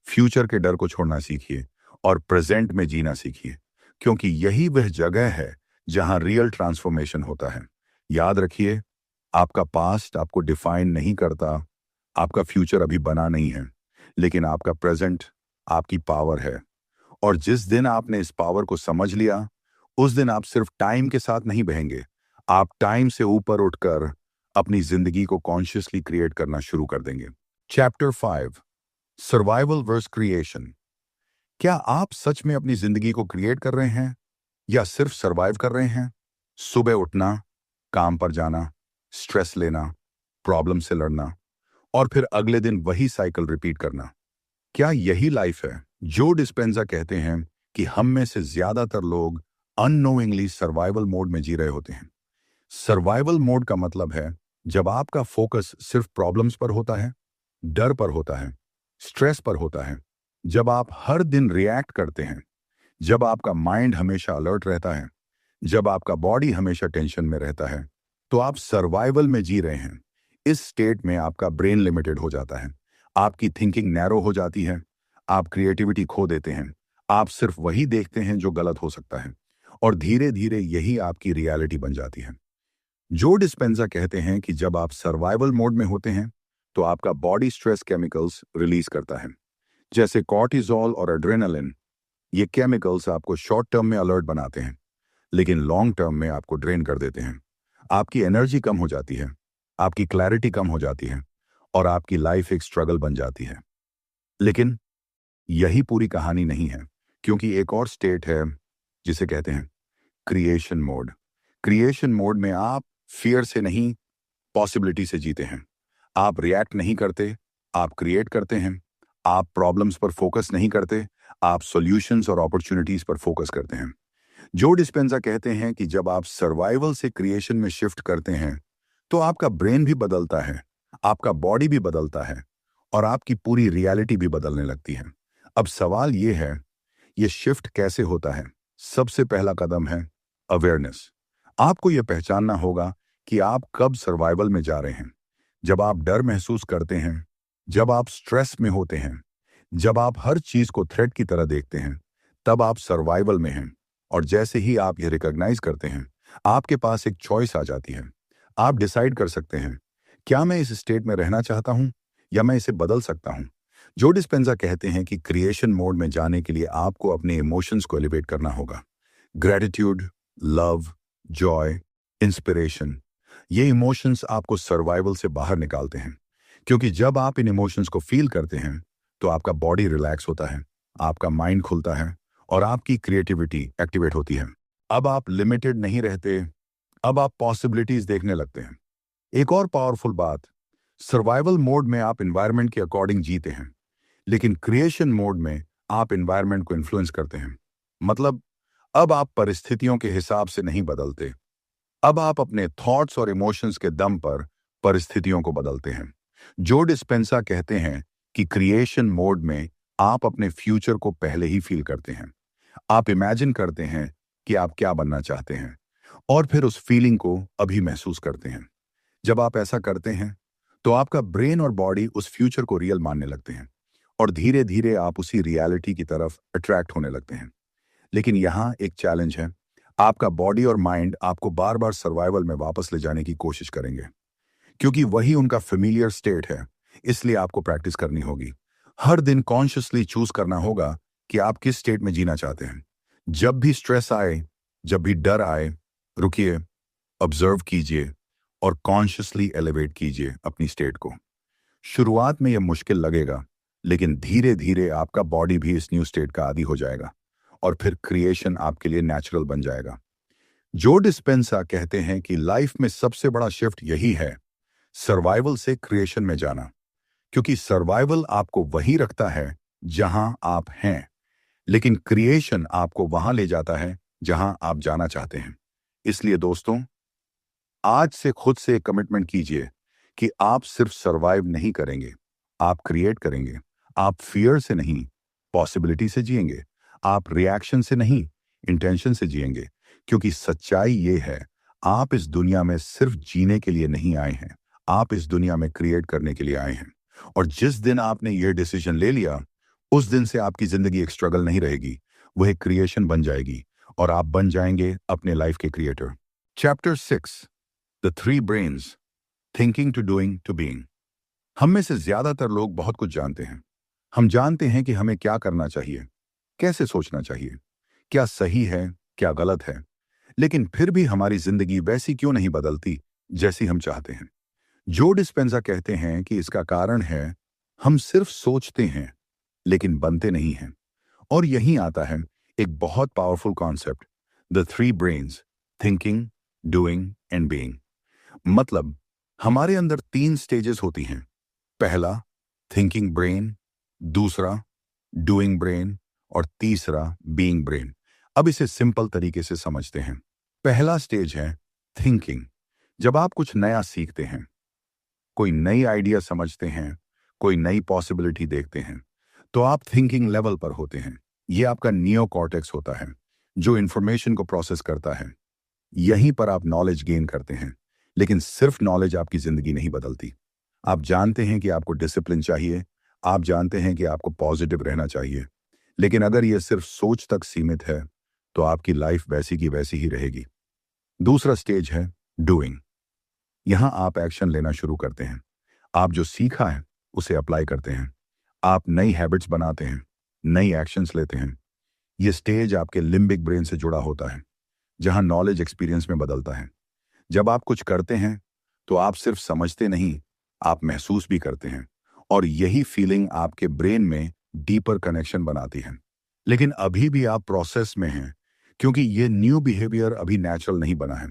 फ्यूचर के डर को छोड़ना सीखिए और प्रेजेंट में जीना सीखिए, क्योंकि यही वह जगह है जहां रियल ट्रांसफॉर्मेशन होता है। याद रखिए, आपका पास्ट आपको डिफाइन नहीं करता, आपका फ्यूचर अभी बना नहीं है, लेकिन आपका प्रेजेंट आपकी पावर है। और जिस दिन आपने इस पावर को समझ लिया, उस दिन आप सिर्फ टाइम के साथ नहीं बहेंगे, आप टाइम से ऊपर उठकर अपनी जिंदगी को कॉन्शियसली क्रिएट करना शुरू कर देंगे। Chapter 5, survival versus creation. क्या आप सच में अपनी जिंदगी को क्रिएट कर रहे हैं या सिर्फ सर्वाइव कर रहे हैं? सुबह उठना, काम पर जाना, स्ट्रेस लेना, प्रॉब्लम से लड़ना और फिर अगले दिन वही साइकिल रिपीट करना। क्या यही लाइफ है? जो डिस्पेंजा कहते हैं कि हम में से ज्यादातर लोग अननोइंगली सर्वाइवल मोड में जी रहे होते हैं। सर्वाइवल मोड का मतलब है जब आपका फोकस सिर्फ प्रॉब्लम्स पर होता है, डर पर होता है, स्ट्रेस पर होता है, जब आप हर दिन रिएक्ट करते हैं, जब आपका माइंड हमेशा अलर्ट रहता है, जब आपका बॉडी हमेशा टेंशन में रहता है, तो आप सर्वाइवल में जी रहे हैं। इस स्टेट में आपका ब्रेन लिमिटेड हो जाता है, आपकी थिंकिंग नैरो हो जाती है, आप क्रिएटिविटी खो देते हैं, आप सिर्फ वही देखते हैं जो गलत हो सकता है और धीरे धीरे यही आपकी रियलिटी बन जाती है। जो डिस्पेंजा कहते हैं कि जब आप सर्वाइवल मोड में होते हैं तो आपका बॉडी स्ट्रेस केमिकल्स रिलीज करता है, जैसे कॉर्टिजोल और एड्रेनालिन। ये केमिकल्स आपको शॉर्ट टर्म में अलर्ट बनाते हैं, लेकिन लॉन्ग टर्म में आपको ड्रेन कर देते हैं। आपकी एनर्जी कम हो जाती है, आपकी क्लैरिटी कम हो जाती है और आपकी लाइफ एक स्ट्रगल बन जाती है। लेकिन यही पूरी कहानी नहीं है, क्योंकि एक और स्टेट है जिसे कहते हैं क्रिएशन मोड। क्रिएशन मोड में आप फियर से नहीं, पॉसिबिलिटी से जीते हैं। आप रिएक्ट नहीं करते, आप क्रिएट करते हैं। आप प्रॉब्लम्स पर फोकस नहीं करते, आप सॉल्यूशंस और अपॉर्चुनिटीज पर फोकस करते हैं। जो डिस्पेंजा कहते हैं कि जब आप सर्वाइवल से क्रिएशन में शिफ्ट करते हैं तो आपका ब्रेन भी बदलता है, आपका बॉडी भी बदलता है और आपकी पूरी रियलिटी भी बदलने लगती है। अब सवाल यह है, यह शिफ्ट कैसे होता है? सबसे पहला कदम है अवेयरनेस। आपको यह पहचानना होगा कि आप कब सर्वाइवल में जा रहे हैं। जब आप डर महसूस करते हैं, जब आप स्ट्रेस में होते हैं, जब आप हर चीज को थ्रेट की तरह देखते हैं, तब आप सर्वाइवल में हैं। और जैसे ही आप ये रिकॉग्नाइज करते हैं, आपके पास एक चॉइस आ जाती है। आप डिसाइड कर सकते हैं, क्या मैं इस स्टेट में रहना चाहता हूं या मैं इसे बदल सकता हूं। जो डिस्पेंजा कहते हैं कि क्रिएशन मोड में जाने के लिए आपको अपने इमोशंस को एलिवेट करना होगा। ग्रेटिट्यूड, लव, जॉय, इंस्पिरेशन, ये इमोशंस आपको सर्वाइवल से बाहर निकालते हैं, क्योंकि जब आप इन इमोशंस को फील करते हैं तो आपका बॉडी रिलैक्स होता है, आपका माइंड खुलता है और आपकी क्रिएटिविटी एक्टिवेट होती है। अब आप लिमिटेड नहीं रहते, अब आप पॉसिबिलिटीज देखने लगते हैं। एक और पावरफुल बात, सर्वाइवल मोड में आप एनवायरनमेंट के अकॉर्डिंग जीते हैं, लेकिन क्रिएशन मोड में आप एनवायरनमेंट को इन्फ्लुएंस करते हैं। मतलब अब आप परिस्थितियों के हिसाब से नहीं बदलते, अब आप अपने थॉट्स और इमोशंस के दम पर परिस्थितियों को बदलते हैं। जो डिस्पेंसा कहते हैं कि क्रिएशन मोड में आप अपने फ्यूचर को पहले ही फील करते हैं। आप इमेजिन करते हैं कि आप क्या बनना चाहते हैं और फिर उस फीलिंग को अभी महसूस करते हैं। जब आप ऐसा करते हैं तो आपका ब्रेन और बॉडी उस फ्यूचर को रियल मानने लगते हैं और धीरे धीरे आप उसी रियलिटी की तरफ अट्रैक्ट होने लगते हैं। लेकिन यहाँ एक चैलेंज है, आपका बॉडी और माइंड आपको बार बार सर्वाइवल में वापस ले जाने की कोशिश करेंगे, क्योंकि वही उनका फेमिलियर स्टेट है। इसलिए आपको प्रैक्टिस करनी होगी। हर दिन कॉन्शियसली चूज करना होगा कि आप किस स्टेट में जीना चाहते हैं। जब भी स्ट्रेस आए, जब भी डर आए, रुकिए, ऑब्जर्व कीजिए और कॉन्शियसली एलिवेट कीजिए अपनी स्टेट को। शुरुआत में यह मुश्किल लगेगा, लेकिन धीरे धीरे आपका बॉडी भी इस न्यू स्टेट का आदी हो जाएगा और फिर क्रिएशन आपके लिए नेचुरल बन जाएगा। जो डिस्पेंसा कहते हैं कि लाइफ में सबसे बड़ा शिफ्ट यही है, सर्वाइवल से क्रिएशन में जाना, क्योंकि सर्वाइवल आपको वहीं रखता है जहां आप हैं, लेकिन क्रिएशन आपको वहां ले जाता है जहां आप जाना चाहते हैं। इसलिए दोस्तों, आज से खुद से एक कमिटमेंट कीजिए कि आप सिर्फ सर्वाइव नहीं करेंगे, आप क्रिएट करेंगे। आप फियर से नहीं, पॉसिबिलिटी से जिएंगे। आप रिएक्शन से नहीं, इंटेंशन से जिएंगे, क्योंकि सच्चाई ये है, आप इस दुनिया में सिर्फ जीने के लिए नहीं आए हैं, आप इस दुनिया में क्रिएट करने के लिए आए हैं। और जिस दिन आपने ये डिसीजन ले लिया, उस दिन से आपकी जिंदगी एक स्ट्रगल नहीं रहेगी, वह एक क्रिएशन बन जाएगी और आप बन जाएंगे अपने लाइफ के creator. Chapter 6, the 3 brains, thinking to doing to being. हम में से ज्यादातर लोग बहुत कुछ जानते हैं। हम जानते हैं कि हमें क्या करना चाहिए, कैसे सोचना चाहिए, क्या सही है, क्या गलत है। लेकिन फिर भी हमारी जिंदगी वैसी क्यों नहीं बदलती जैसी हम चाहते हैं? जो डिस्पेंजा कहते हैं कि इसका कारण है हम सिर्फ सोचते हैं लेकिन बनते नहीं हैं। और यहीं आता है एक बहुत powerful concept, the three brains, thinking, doing and being. मतलब हमारे अंदर तीन स्टेजेस होती हैं। पहला थिंकिंग ब्रेन, दूसरा डूइंग ब्रेन और तीसरा बीइंग ब्रेन। अब इसे सिंपल तरीके से समझते हैं। पहला स्टेज है थिंकिंग। जब आप कुछ नया सीखते हैं, कोई नई आइडिया समझते हैं, कोई नई पॉसिबिलिटी देखते हैं, तो आप थिंकिंग लेवल पर होते हैं। यह आपका नियो कॉर्टेक्स होता है जो इंफॉर्मेशन को प्रोसेस करता है। यहीं पर आप नॉलेज गेन करते हैं। लेकिन सिर्फ नॉलेज आपकी जिंदगी नहीं बदलती। आप जानते हैं कि आपको डिसिप्लिन चाहिए, आप जानते हैं कि आपको पॉजिटिव रहना चाहिए, लेकिन अगर यह सिर्फ सोच तक सीमित है तो आपकी लाइफ वैसी की वैसी ही रहेगी। दूसरा स्टेज है डूइंग। यहां आप एक्शन लेना शुरू करते हैं। आप जो सीखा है उसे अप्लाई करते हैं। आप नई हैबिट्स बनाते हैं, नई एक्शंस लेते हैं। यह स्टेज आपके लिम्बिक ब्रेन से जुड़ा होता है, जहां नॉलेज एक्सपीरियंस में बदलता है। जब आप कुछ करते हैं तो आप सिर्फ समझते नहीं, आप महसूस भी करते हैं। और यही फीलिंग आपके ब्रेन में डीपर कनेक्शन बनाती है। लेकिन अभी भी आप प्रोसेस में हैं, क्योंकि ये न्यू बिहेवियर अभी नेचुरल नहीं बना है।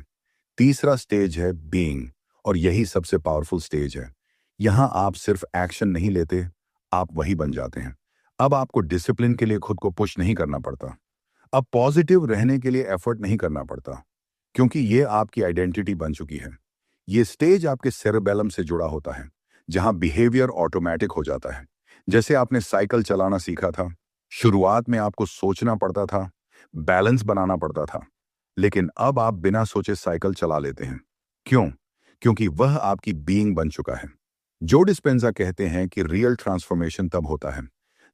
तीसरा स्टेज है बीइंग, और यही सबसे पावरफुल स्टेज है। यहां आप सिर्फ एक्शन नहीं लेते, आप वही बन जाते हैं। अब आपको डिसिप्लिन के लिए खुद को पुश नहीं करना पड़ता। अब पॉजिटिव रहने के लिए एफर्ट नहीं करना पड़ता, क्योंकि ये आपकी आइडेंटिटी बन चुकी है। ये स्टेज आपके सेरेबेलम से जुड़ा होता है, जहां बिहेवियर ऑटोमेटिक हो जाता है। जैसे आपने साइकिल चलाना सीखा था, शुरुआत में आपको सोचना पड़ता था, बैलेंस बनाना पड़ता था, लेकिन अब आप बिना सोचे साइकिल चला लेते हैं। क्यों? क्योंकि वह आपकी बीइंग बन चुका है। जो डिस्पेंजा कहते हैं कि रियल ट्रांसफॉर्मेशन तब होता है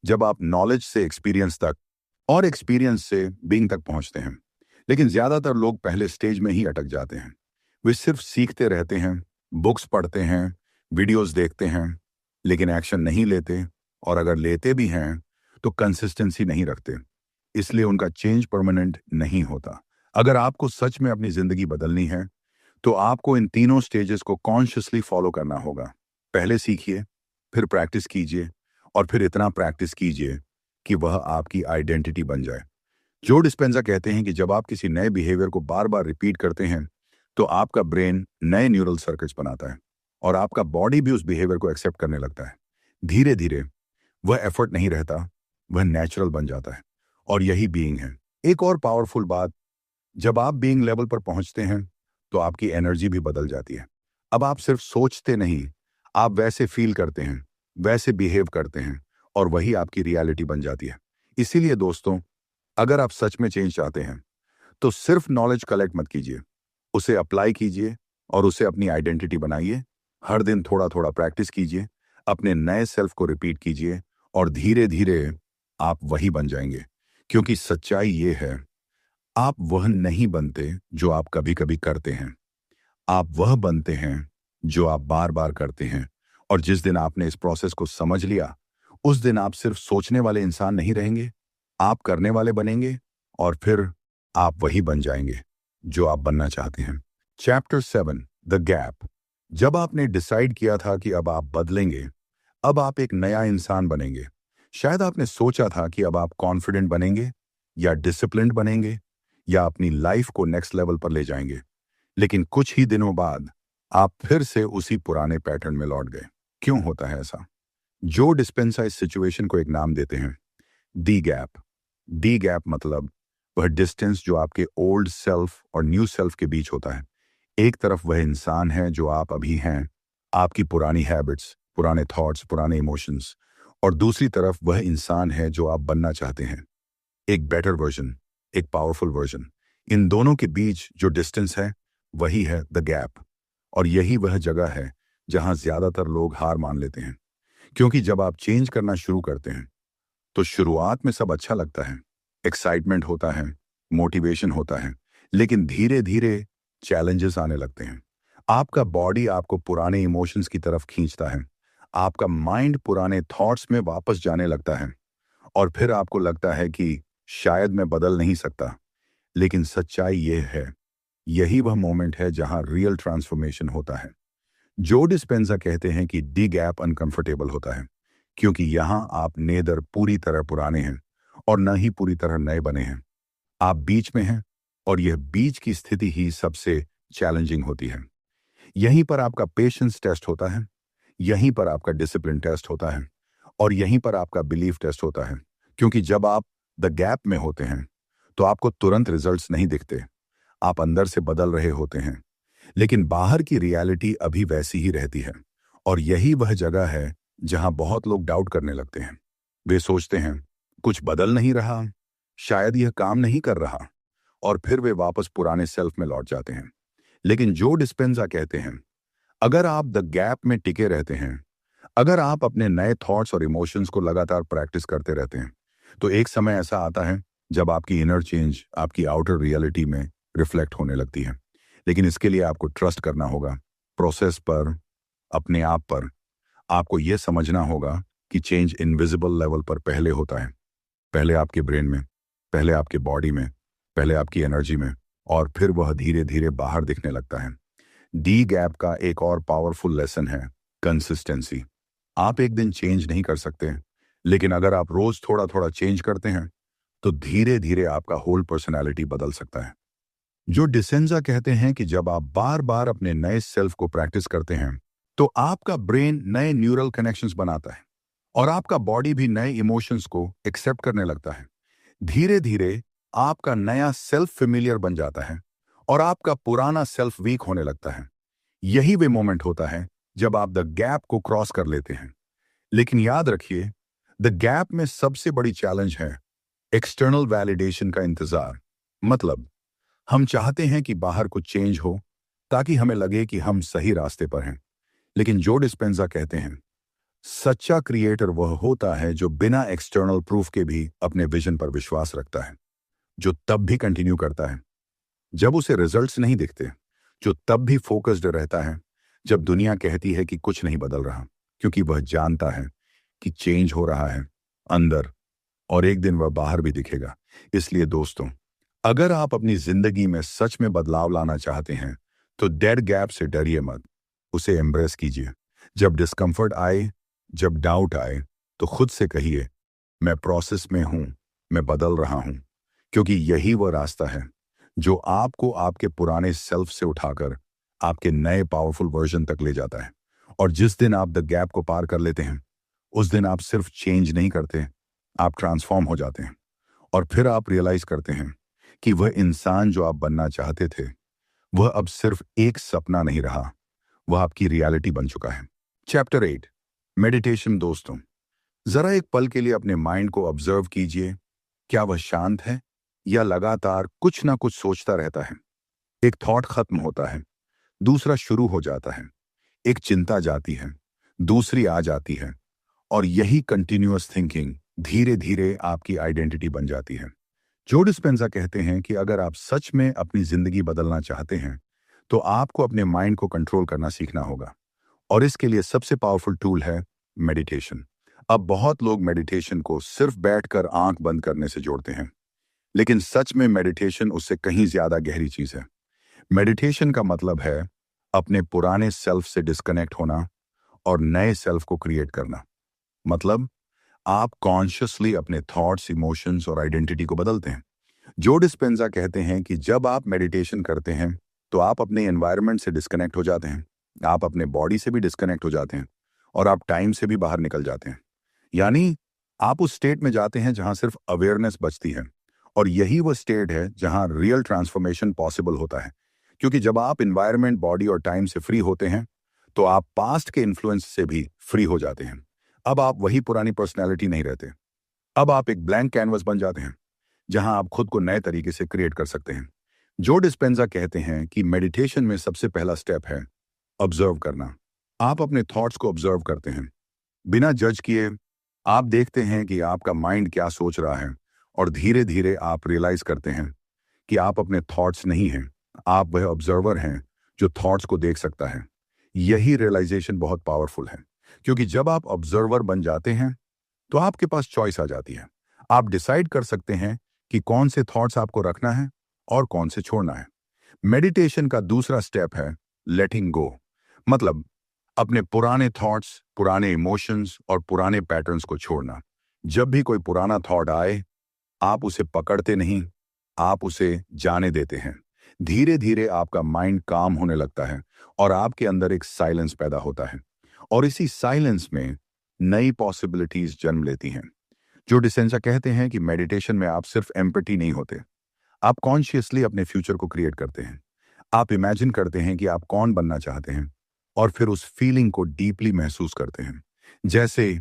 जब आप नॉलेज से एक्सपीरियंस तक और एक्सपीरियंस से बीइंग तक पहुंचते हैं। लेकिन ज्यादातर लोग पहले स्टेज में ही अटक जाते हैं। वे सिर्फ सीखते रहते हैं, बुक्स पढ़ते हैं, वीडियोस देखते हैं, लेकिन एक्शन नहीं लेते। और अगर लेते भी हैं तो कंसिस्टेंसी नहीं रखते। इसलिए उनका चेंज परमानेंट नहीं होता। अगर आपको सच में अपनी जिंदगी बदलनी है तो आपको इन तीनों स्टेजेस को कॉन्शियसली फॉलो करना होगा। पहले सीखिए, फिर प्रैक्टिस कीजिए, और फिर इतना प्रैक्टिस कीजिए कि वह आपकी आइडेंटिटी बन जाए। जो डिस्पेंजा कहते हैं कि जब आप किसी नए बिहेवियर को बार बार रिपीट करते हैं तो आपका ब्रेन नए न्यूरल सर्किट्स बनाता है, और आपका बॉडी भी उस बिहेवियर को एक्सेप्ट करने लगता है। धीरे धीरे वह एफर्ट नहीं रहता, वह नेचुरल बन जाता है। और यही बीइंग है। एक और पावरफुल बात, जब आप बीइंग लेवल पर पहुंचते हैं तो आपकी एनर्जी भी बदल जाती है। अब आप सिर्फ सोचते नहीं, आप वैसे फील करते हैं, वैसे बिहेव करते हैं, और वही आपकी रियलिटी बन जाती है। इसीलिए दोस्तों, अगर आप सच में चेंज चाहते हैं तो सिर्फ नॉलेज कलेक्ट मत कीजिए, उसे अप्लाई कीजिए और उसे अपनी आइडेंटिटी बनाइए। हर दिन थोड़ा थोड़ा प्रैक्टिस कीजिए, अपने नए सेल्फ को रिपीट कीजिए, और धीरे धीरे आप वही बन जाएंगे। क्योंकि सच्चाई ये है, आप वह नहीं बनते जो आप कभी कभी करते हैं, आप वह बनते हैं जो आप बार बार करते हैं। और जिस दिन आपने इस प्रोसेस को समझ लिया, उस दिन आप सिर्फ सोचने वाले इंसान नहीं रहेंगे, आप करने वाले बनेंगे, और फिर आप वही बन जाएंगे जो आप बनना चाहते हैं। Chapter 7, the gap. जब आपने डिसाइड किया था कि अब आप बदलेंगे, अब आप एक नया इंसान बनेंगे। शायद आपने सोचा था कि अब आप कॉन्फिडेंट बनेंगे, या डिसिप्लिन्ड बनेंगे, या अपनी लाइफ को नेक्स्ट लेवल पर ले जाएंगे। लेकिन कुछ ही दिनों बाद आप फिर से उसी पुराने पैटर्न में लौट गए। क्यों होता है ऐसा? जो डिस्पेंसा इस सिचुएशन को एक नाम देते हैं, डी गैप। डी गैप मतलब वह डिस्टेंस जो आपके ओल्ड सेल्फ और न्यू सेल्फ के बीच होता है। एक तरफ वह इंसान है जो आप अभी हैं, आपकी पुरानी हैबिट्स, पुराने थॉट्स, पुराने इमोशंस, और दूसरी तरफ वह इंसान है जो आप बनना चाहते हैं, एक बेटर वर्जन, एक पावरफुल वर्जन। इन दोनों के बीच जो डिस्टेंस है वही है द गैप। और यही वह जगह है जहां ज्यादातर लोग हार मान लेते हैं। क्योंकि जब आप चेंज करना शुरू करते हैं तो शुरुआत में सब अच्छा लगता है, एक्साइटमेंट होता है, मोटिवेशन होता है, लेकिन धीरे धीरे चैलेंजेस आने लगते हैं। आपका बॉडी आपको पुराने इमोशंस की तरफ खींचता है, आपका माइंड पुराने थॉट्स में वापस जाने लगता है, और फिर आपको लगता है कि शायद मैं बदल नहीं सकता। लेकिन सच्चाई यह है, यही वह मोमेंट है जहां रियल ट्रांसफॉर्मेशन होता है। जो डिस्पेंजा कहते हैं कि डी गैप अनकंफर्टेबल होता है, क्योंकि यहां आप नेदर पूरी तरह पुराने हैं और न ही पूरी तरह नए बने हैं। आप बीच में हैं, और यह बीच की स्थिति ही सबसे चैलेंजिंग होती है। यहीं पर आपका पेशेंस टेस्ट होता है, यहीं पर आपका डिसिप्लिन टेस्ट होता है, और यहीं पर आपका बिलीफ टेस्ट होता है। क्योंकि जब आप द गैप में होते हैं, तो आपको तुरंत रिजल्ट्स नहीं दिखते। आप अंदर से बदल रहे होते हैं, लेकिन बाहर की रियलिटी अभी वैसी ही रहती है। और यही वह जगह है जहां बहुत लोग डाउट करने लगते हैं। वे सोचते हैं, कुछ बदल नहीं रहा, शायद यह काम नहीं कर रहा, और फिर वे वापस पुराने सेल्फ में लौट जाते हैं। लेकिन जो डिस्पेंजा कहते हैं, अगर आप द गैप में टिके रहते हैं, अगर आप अपने नए थॉट्स और इमोशंस को लगातार प्रैक्टिस करते रहते हैं, तो एक समय ऐसा आता है जब आपकी इनर चेंज आपकी आउटर रियलिटी में रिफ्लेक्ट होने लगती है। लेकिन इसके लिए आपको ट्रस्ट करना होगा, प्रोसेस पर, अपने आप पर। आपको यह समझना होगा कि चेंज इनविजिबल लेवल पर पहले होता है। पहले आपके ब्रेन में, पहले आपके बॉडी में, पहले आपकी एनर्जी में, और फिर वह धीरे धीरे बाहर दिखने लगता है। डी गैप का एक और पावरफुल लेसन है कंसिस्टेंसी। आप एक दिन चेंज नहीं कर सकते, लेकिन अगर आप रोज थोड़ा थोड़ा चेंज करते हैं, तो धीरे धीरे आपका होल पर्सनैलिटी बदल सकता है। जो डिसेंजा कहते हैं कि जब आप बार बार अपने नए सेल्फ को प्रैक्टिस करते हैं, तो आपका ब्रेन नए न्यूरल कनेक्शंस बनाता है, और आपका बॉडी भी नए इमोशंस को एक्सेप्ट करने लगता है। धीरे धीरे आपका नया सेल्फ फेमिलियर बन जाता है, और आपका पुराना सेल्फ वीक होने लगता है। यही वे मोमेंट होता है जब आप द गैप को क्रॉस कर लेते हैं। लेकिन याद रखिए, द गैप में सबसे बड़ी चैलेंज है एक्सटर्नल वैलिडेशन का इंतजार। मतलब, हम चाहते हैं कि बाहर कुछ चेंज हो, ताकि हमें लगे कि हम सही रास्ते पर हैं। लेकिन जो डिस्पेंजा कहते हैं, सच्चा क्रिएटर वह होता है जो बिना एक्सटर्नल प्रूफ के भी अपने विजन पर विश्वास रखता है, जो तब भी कंटिन्यू करता है जब उसे रिजल्ट्स नहीं दिखते, जो तब भी फोकस्ड रहता है जब दुनिया कहती है कि कुछ नहीं बदल रहा, क्योंकि वह जानता है कि चेंज हो रहा है अंदर, और एक दिन वह बाहर भी दिखेगा। इसलिए दोस्तों, अगर आप अपनी जिंदगी में सच में बदलाव लाना चाहते हैं, तो डेड गैप से डरिए मत, उसे एम्ब्रेस कीजिए। जब डिस्कंफर्ट आए, जब डाउट आए, तो खुद से कहिए, मैं प्रोसेस में हूं, मैं बदल रहा हूं। क्योंकि यही वह रास्ता है जो आपको आपके पुराने सेल्फ से उठाकर आपके नए पावरफुल वर्जन तक ले जाता है। और जिस दिन आप द गैप को पार कर लेते हैं, उस दिन आप सिर्फ चेंज नहीं करते, आप ट्रांसफॉर्म हो जाते हैं। और फिर आप रियलाइज करते हैं कि वह इंसान जो आप बनना चाहते थे, वह अब सिर्फ एक सपना नहीं रहा, वह आपकी रियलिटी बन चुका है। Chapter 8, meditation. दोस्तों, जरा एक पल के लिए अपने माइंड को ऑब्जर्व कीजिए। क्या वह शांत है, या लगातार कुछ ना कुछ सोचता रहता है? एक थॉट खत्म होता है, दूसरा शुरू हो जाता है। एक चिंता जाती है, दूसरी आ जाती है, और यही कंटिन्यूअस थिंकिंग धीरे धीरे आपकी आइडेंटिटी बन जाती है। जो डिस्पेंजा कहते हैं कि अगर आप सच में अपनी जिंदगी बदलना चाहते हैं, तो आपको अपने माइंड को कंट्रोल करना सीखना होगा। और इसके लिए सबसे पावरफुल टूल है मेडिटेशन। अब बहुत लोग मेडिटेशन को सिर्फ बैठकर आंख बंद करने से जोड़ते हैं, लेकिन सच में मेडिटेशन उससे कहीं ज्यादा गहरी चीज है। मेडिटेशन का मतलब है अपने पुराने सेल्फ से डिस्कनेक्ट होना और नए सेल्फ को क्रिएट करना। मतलब, आप कॉन्शियसली अपने थॉट्स, इमोशंस और आइडेंटिटी को बदलते हैं। जो डिस्पेंजा कहते हैं कि जब आप मेडिटेशन करते हैं, तो आप अपने एनवायरनमेंट से डिस्कनेक्ट हो जाते हैं, आप अपने बॉडी से भी डिस्कनेक्ट हो जाते हैं, और आप टाइम से भी बाहर निकल जाते हैं। यानी आप उस स्टेट में जाते हैं जहां सिर्फ अवेयरनेस बचती है। और यही वो स्टेट है जहां रियल ट्रांसफॉर्मेशन पॉसिबल होता है। क्योंकि जब आप इन्वायरमेंट, बॉडी और टाइम से फ्री होते हैं, तो आप पास्ट के इन्फ्लुएंस से भी फ्री हो जाते हैं। अब आप वही पुरानी पर्सनैलिटी नहीं रहते। अब आप एक ब्लैंक कैनवस बन जाते हैं, जहां आप खुद को नए तरीके से क्रिएट कर सकते हैं। जो डिस्पेंजा कहते हैं कि मेडिटेशन में सबसे पहला स्टेप है ऑब्जर्व करना। आप अपने थॉट्स को ऑब्जर्व करते हैं, बिना जज किए। आप देखते हैं कि आपका माइंड क्या सोच रहा है, और धीरे धीरे आप रियलाइज करते हैं कि आप अपने थॉट्स नहीं हैं, आप वह ऑब्जर्वर हैं जो थॉट्स को देख सकता है। यही रियलाइजेशन बहुत पावरफुल है, क्योंकि जब आप ऑब्जर्वर बन जाते हैं, तो आपके पास चॉइस आ जाती है। आप डिसाइड कर सकते हैं कि कौन से थॉट्स आपको रखना है और कौन से छोड़ना है। मेडिटेशन का दूसरा स्टेप है लेटिंग गो। मतलब, अपने पुराने थॉट्स, पुराने इमोशंस और पुराने पैटर्न्स को छोड़ना। जब भी कोई पुराना थॉट आए, आप उसे पकड़ते नहीं, आप उसे जाने देते हैं। धीरे धीरे आपका माइंड काम होने लगता है और आपके अंदर एक साइलेंस पैदा होता है, और इसी साइलेंस में नई पॉसिबिलिटीज जन्म लेती हैं। जो डिसेंजा कहते हैं कि मेडिटेशन में आप सिर्फ एम्पटी नहीं होते, आप कॉन्शियसली अपने फ्यूचर को क्रिएट करते हैं। आप इमेजिन करते हैं कि आप कौन बनना चाहते हैं और फिर उस फीलिंग को डीपली महसूस करते हैं। जैसे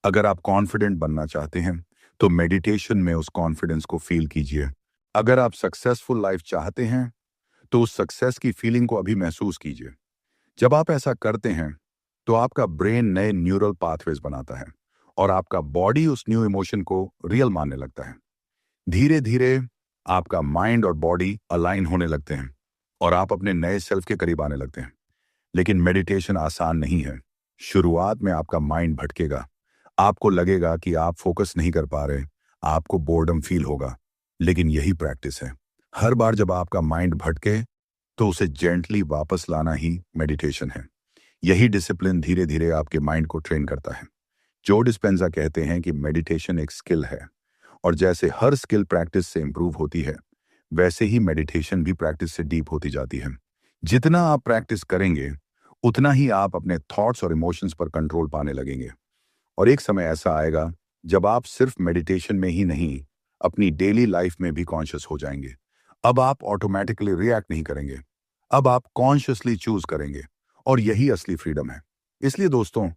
अगर आप कॉन्फिडेंट बनना चाहते हैं तो मेडिटेशन में उस कॉन्फिडेंस को फील कीजिए। अगर आप सक्सेसफुल लाइफ चाहते हैं तो उस सक्सेस की फीलिंग को अभी महसूस कीजिए। जब आप ऐसा करते हैं तो आपका ब्रेन नए न्यूरल पाथवेज बनाता है और आपका बॉडी उस न्यू इमोशन को रियल मानने लगता है। धीरे धीरे आपका माइंड और बॉडी अलाइन होने लगते हैं और आप अपने नए सेल्फ के करीब आने लगते हैं। लेकिन मेडिटेशन आसान नहीं है। शुरुआत में आपका माइंड भटकेगा, आपको लगेगा कि आप फोकस नहीं कर पा रहे, आपको बोर्डम फील होगा। लेकिन यही प्रैक्टिस है। हर बार जब आपका माइंड भटके तो उसे जेंटली वापस लाना ही मेडिटेशन है। यही डिसिप्लिन धीरे धीरे आपके माइंड को ट्रेन करता है। जो डिस्पेंजा कहते हैं कि मेडिटेशन एक स्किल है, और जैसे हर स्किल प्रैक्टिस से इंप्रूव होती है, वैसे ही मेडिटेशन भी प्रैक्टिस से डीप होती जाती है। जितना आप प्रैक्टिस करेंगे उतना ही आप अपने थॉट्स और इमोशंस पर कंट्रोल पाने लगेंगे, और एक समय ऐसा आएगा जब आप सिर्फ मेडिटेशन में ही नहीं, अपनी डेली लाइफ में भी कॉन्शियस हो जाएंगे। अब आप ऑटोमेटिकली रिएक्ट नहीं करेंगे, अब आप कॉन्शियसली चूज करेंगे, और यही असली फ्रीडम है। इसलिए दोस्तों,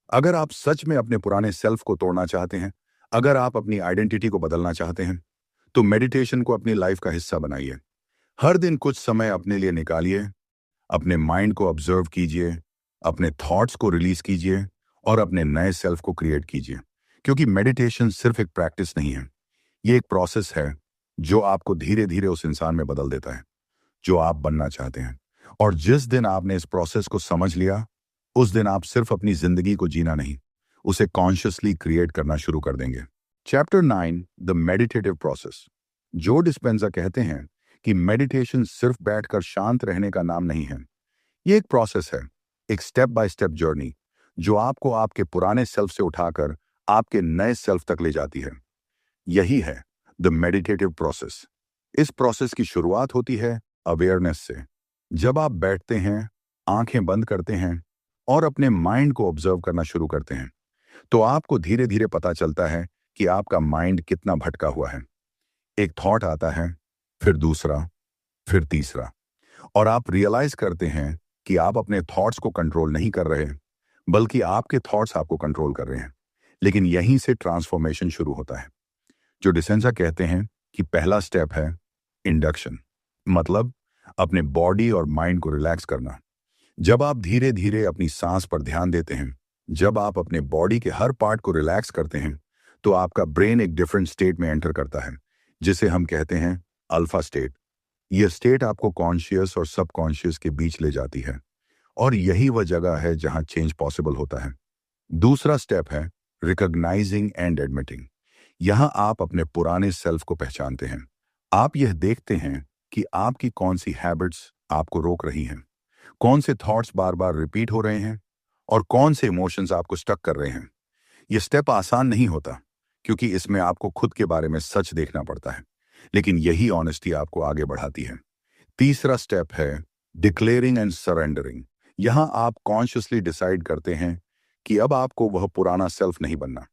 अगर आप सच में अपने पुराने सेल्फ को तोड़ना चाहते हैं, अगर आप अपनी आइडेंटिटी को बदलना चाहते हैं, तो मेडिटेशन को अपनी लाइफ का हिस्सा बनाइए। हर दिन कुछ समय अपने लिए निकालिए, अपने माइंड को ऑब्जर्व कीजिए, अपने थॉट्स को रिलीज कीजिए और अपने नए सेल्फ को क्रिएट कीजिए। क्योंकि मेडिटेशन सिर्फ एक प्रैक्टिस नहीं है, ये एक प्रोसेस है जो आपको धीरे धीरे उस इंसान में बदल देता है जो आप बनना चाहते हैं। और जिस दिन आपने इस प्रोसेस को समझ लिया, उस दिन आप सिर्फ अपनी जिंदगी को जीना नहीं, उसे कॉन्शियसली क्रिएट करना शुरू कर देंगे। Chapter 9, the meditative process. जो डिस्पेंजा कहते हैं कि मेडिटेशन सिर्फ बैठकर शांत रहने का नाम नहीं है, ये एक प्रोसेस है, एक स्टेप बाय स्टेप जर्नी जो आपको आपके पुराने सेल्फ से उठाकर आपके नए सेल्फ तक ले जाती है। यही है द मेडिटेटिव प्रोसेस। इस प्रोसेस की शुरुआत होती है अवेयरनेस से। जब आप बैठते हैं, आंखें बंद करते हैं और अपने माइंड को ऑब्जर्व करना शुरू करते हैं, तो आपको धीरे धीरे पता चलता है कि आपका माइंड कितना भटका हुआ है। एक थॉट आता है, फिर दूसरा, फिर तीसरा, और आप रियलाइज करते हैं कि आप अपने थॉट्स को कंट्रोल नहीं कर रहे, बल्कि आपके थॉट्स आपको कंट्रोल कर रहे हैं। लेकिन यहीं से ट्रांसफॉर्मेशन शुरू होता है। जो डिसेंजा कहते हैं कि पहला स्टेप है इंडक्शन, मतलब अपने बॉडी और माइंड को रिलैक्स करना। जब आप धीरे धीरे अपनी सांस पर ध्यान देते हैं, जब आप अपने बॉडी के हर पार्ट को रिलैक्स करते हैं, तो आपका ब्रेन एक डिफरेंट स्टेट में एंटर करता है, जिसे हम कहते हैं अल्फा स्टेट। यह स्टेट आपको कॉन्शियस और सबकॉन्शियस के बीच ले जाती है, और यही वह जगह है जहां चेंज पॉसिबल होता है। दूसरा स्टेप है रिकॉग्नाइजिंग एंड एडमिटिंग। यहां आप अपने पुराने सेल्फ को पहचानते हैं। आप यह देखते हैं कि आपकी कौन सी हैबिट्स आपको रोक रही हैं, कौन से थॉट्स बार बार रिपीट हो रहे हैं, और कौन से इमोशंस आपको स्टक कर रहे हैं। यह स्टेप आसान नहीं होता, क्योंकि इसमें आपको खुद के बारे में सच देखना पड़ता है, लेकिन यही ऑनेस्टी आपको आगे बढ़ाती है। तीसरा स्टेप है डिक्लेयरिंग एंड सरेंडरिंग। यहां आप कॉन्शियसली डिसाइड करते हैं कि अब आपको वह पुराना सेल्फ नहीं बनना।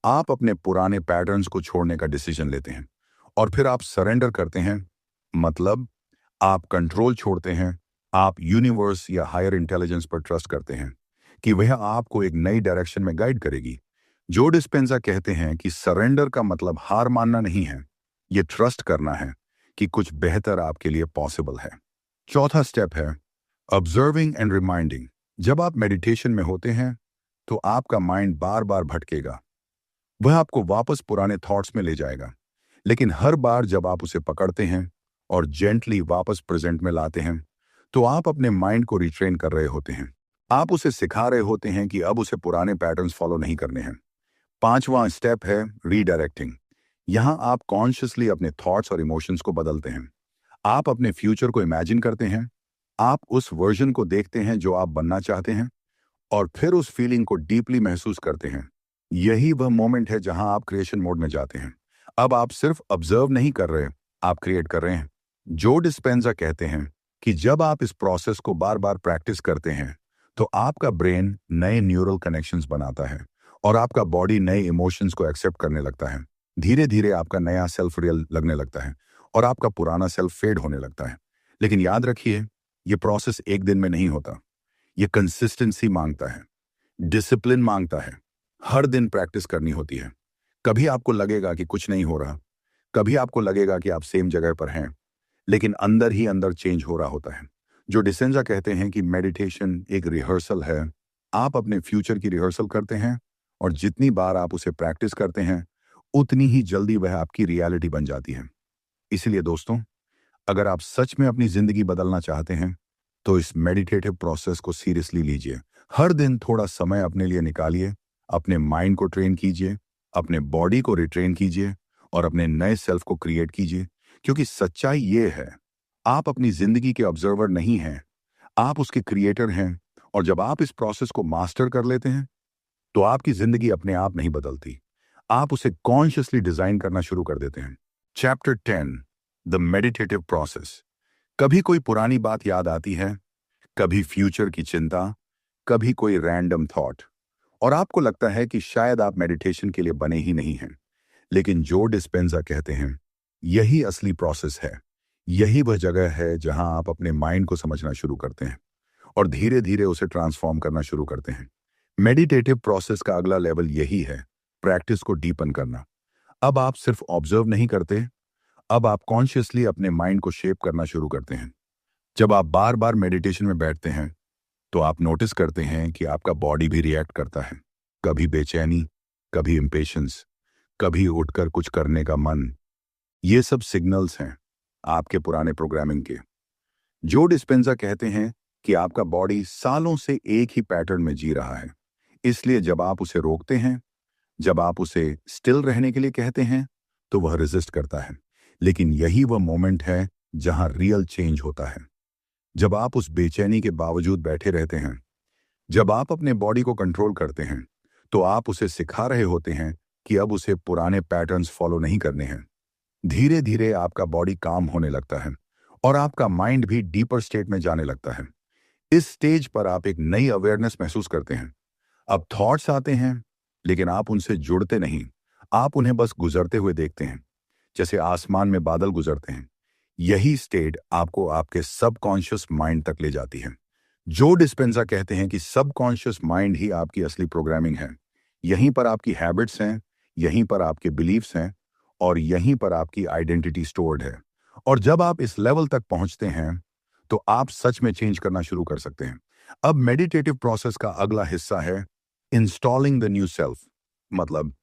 आप अपने पुराने पैटर्न्स को छोड़ने का डिसीजन लेते हैं, और फिर आप सरेंडर करते हैं, मतलब आप कंट्रोल छोड़ते हैं। आप यूनिवर्स या हायर इंटेलिजेंस पर ट्रस्ट करते हैं कि वह आपको एक नई डायरेक्शन में गाइड करेगी। जो डिस्पेंजा कहते हैं कि सरेंडर का मतलब हार मानना नहीं है, यह ट्रस्ट करना है कि कुछ बेहतर आपके लिए पॉसिबल है। चौथा स्टेप है ऑब्जर्विंग एंड रिमाइंडिंग। जब आप मेडिटेशन में होते हैं तो आपका माइंड बार बार भटकेगा, वह आपको वापस पुराने थॉट्स में ले जाएगा। लेकिन हर बार जब आप उसे पकड़ते हैं और जेंटली वापस प्रेजेंट में लाते हैं, तो आप अपने माइंड को रिट्रेन कर रहे होते हैं। आप उसे सिखा रहे होते हैं कि अब उसे पुराने पैटर्न्स फॉलो नहीं करने हैं। पांचवां स्टेप है रीडायरेक्टिंग। यहां आप कॉन्शियसली अपने थॉट्स और इमोशंस को बदलते हैं। आप अपने फ्यूचर को इमेजिन करते हैं, आप उस वर्जन को देखते हैं जो आप बनना चाहते हैं, और फिर उस फीलिंग को डीपली महसूस करते हैं। यही वह मोमेंट है जहां आप क्रिएशन मोड में जाते हैं। अब आप सिर्फ ऑब्जर्व नहीं कर रहे, आप क्रिएट कर रहे हैं। जो डिस्पेंजा कहते हैं कि जब आप इस प्रोसेस को बार बार प्रैक्टिस करते हैं तो आपका ब्रेन नए न्यूरल कनेक्शंस बनाता है और आपका बॉडी नए इमोशंस को एक्सेप्ट करने लगता है। धीरे धीरे आपका नया सेल्फ रियल लगने लगता है और आपका पुराना सेल्फ फेड होने लगता है। लेकिन याद रखिए, ये प्रोसेस एक दिन में नहीं होता। ये कंसिस्टेंसी मांगता है, डिसिप्लिन मांगता है। हर दिन प्रैक्टिस करनी होती है। कभी आपको लगेगा कि कुछ नहीं हो रहा, कभी आपको लगेगा कि आप सेम जगह पर हैं, लेकिन अंदर ही अंदर चेंज हो रहा होता है। जो डिसेंजा कहते हैं कि मेडिटेशन एक रिहर्सल है। आप अपने फ्यूचर की रिहर्सल करते हैं और जितनी बार आप उसे प्रैक्टिस करते हैं उतनी ही जल्दी वह आपकी रियलिटी बन जाती है। इसलिए दोस्तों, अगर आप सच में अपनी जिंदगी बदलना चाहते हैं तो इस मेडिटेटिव प्रोसेस को सीरियसली लीजिए। हर दिन थोड़ा समय अपने लिए निकालिए, अपने माइंड को ट्रेन कीजिए, अपने बॉडी को रिट्रेन कीजिए और अपने नए सेल्फ को क्रिएट कीजिए। क्योंकि सच्चाई ये है, आप अपनी जिंदगी के ऑब्जर्वर नहीं हैं, आप उसके क्रिएटर हैं। और जब आप इस प्रोसेस को मास्टर कर लेते हैं तो आपकी जिंदगी अपने आप नहीं बदलती, आप उसे कॉन्शियसली डिजाइन करना शुरू कर देते हैं। Chapter 10, the meditative process. कभी कोई पुरानी बात याद आती है, कभी फ्यूचर की चिंता, कभी कोई रैंडम थॉट, और आपको लगता है कि शायद आप मेडिटेशन के लिए बने ही नहीं हैं। लेकिन जो डिस्पेंजा कहते हैं, यही असली प्रोसेस है। यही वह जगह है जहां आप अपने माइंड को समझना शुरू करते हैं और धीरे धीरे उसे ट्रांसफॉर्म करना शुरू करते हैं। मेडिटेटिव प्रोसेस का अगला लेवल यही है, प्रैक्टिस को डीपन करना। अब आप सिर्फ ऑब्जर्व नहीं करते, अब आप कॉन्शियसली अपने माइंड को शेप करना शुरू करते हैं। जब आप बार बार मेडिटेशन में बैठते हैं तो आप नोटिस करते हैं कि आपका बॉडी भी रिएक्ट करता है। कभी बेचैनी, कभी इम्पेशंस, कभी उठकर कुछ करने का मन। ये सब सिग्नल्स हैं आपके पुराने प्रोग्रामिंग के। जो डिस्पेंजा कहते हैं कि आपका बॉडी सालों से एक ही पैटर्न में जी रहा है। इसलिए जब आप उसे रोकते हैं, जब आप उसे स्टिल रहने के लिए कहते हैं, तो वह रेजिस्ट करता है। लेकिन यही वह मोमेंट है जहां रियल चेंज होता है। जब आप उस बेचैनी के बावजूद बैठे रहते हैं, जब आप अपने बॉडी को कंट्रोल करते हैं, तो आप उसे सिखा रहे होते हैं कि अब उसे पुराने पैटर्न्स फॉलो नहीं करने हैं। धीरे धीरे आपका बॉडी काम होने लगता है और आपका माइंड भी डीपर स्टेट में जाने लगता है। इस स्टेज पर आप एक नई अवेयरनेस महसूस करते हैं। अब थॉट्स आते हैं, लेकिन आप उनसे जुड़ते नहीं, आप उन्हें बस गुजरते हुए देखते हैं, जैसे आसमान में बादल गुजरते हैं। यही स्टेट आपको आपके सबकॉन्शियस माइंड तक ले जाती है। जो डिस्पेंजा कहते हैं कि सबकॉन्शियस माइंड ही आपकी असली प्रोग्रामिंग है। यहीं पर आपकी हैबिट्स हैं, यहीं पर आपके बिलीफ्स हैं और यहीं पर आपकी आइडेंटिटी स्टोर्ड है। और जब आप इस लेवल तक पहुंचते हैं तो आप सच में चेंज करना शुरू कर सकते हैं। अब मेडिटेटिव प्रोसेस का अगला हिस्सा है इंस्टॉलिंग द न्यू सेल्फ। मतलब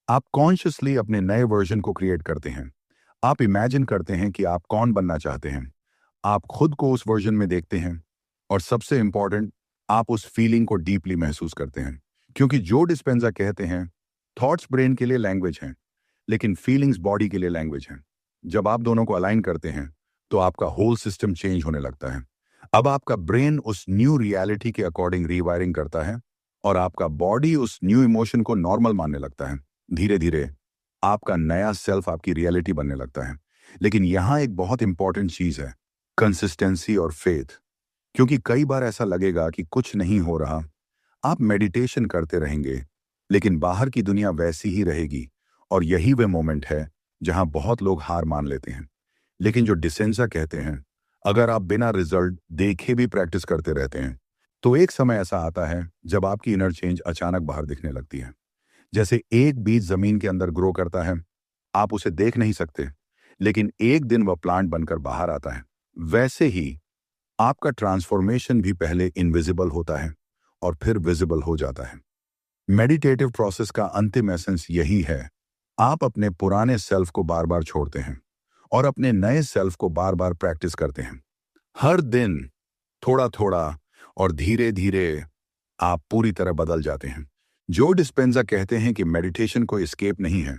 आप कॉन्शियसली अपने नए वर्जन को क्रिएट करते हैं। आप इमेजिन करते हैं कि आप कौन बनना चाहते हैं। आप खुद को उस वर्जन में देखते हैं और सबसे इंपॉर्टेंट, आप उस फीलिंग को डीपली महसूस करते हैं। क्योंकि जो डिस्पेंजा कहते हैं, थॉट्स ब्रेन के लिए लैंग्वेज हैं, लेकिन फीलिंग्स बॉडी के लिए लैंग्वेज हैं। जब आप दोनों को अलाइन करते हैं तो आपका होल सिस्टम चेंज होने लगता है। अब आपका ब्रेन उस न्यू रियलिटी के अकॉर्डिंग रीवायरिंग करता है और आपका बॉडी उस न्यू इमोशन को नॉर्मल मानने लगता है। धीरे धीरे आपका नया सेल्फ आपकी रियलिटी बनने लगता है। लेकिन यहां एक बहुत इंपॉर्टेंट चीज है, कंसिस्टेंसी और फेथ। क्योंकि कई बार ऐसा लगेगा कि कुछ नहीं हो रहा, आप मेडिटेशन करते रहेंगे, लेकिन बाहर की दुनिया वैसी ही रहेगी। और यही वह मोमेंट है जहां बहुत लोग हार मान लेते हैं। लेकिन जो डिसेंजा कहते हैं, अगर आप बिना रिजल्ट देखे भी प्रैक्टिस करते रहते हैं तो एक समय ऐसा आता है जब आपकी इनर चेंज अचानक बाहर दिखने लगती है। जैसे एक बीज जमीन के अंदर ग्रो करता है, आप उसे देख नहीं सकते, लेकिन एक दिन वह प्लांट बनकर बाहर आता है। वैसे ही आपका ट्रांसफॉर्मेशन भी पहले इनविजिबल होता है और फिर विजिबल हो जाता है। मेडिटेटिव प्रोसेस का अंतिम एसेंस यही है, आप अपने पुराने सेल्फ को बार बार छोड़ते हैं और अपने नए सेल्फ को बार बार प्रैक्टिस करते हैं। हर दिन थोड़ा थोड़ा और धीरे धीरे आप पूरी तरह बदल जाते हैं। जो डिस्पेंजा कहते हैं कि मेडिटेशन कोई एस्केप नहीं है,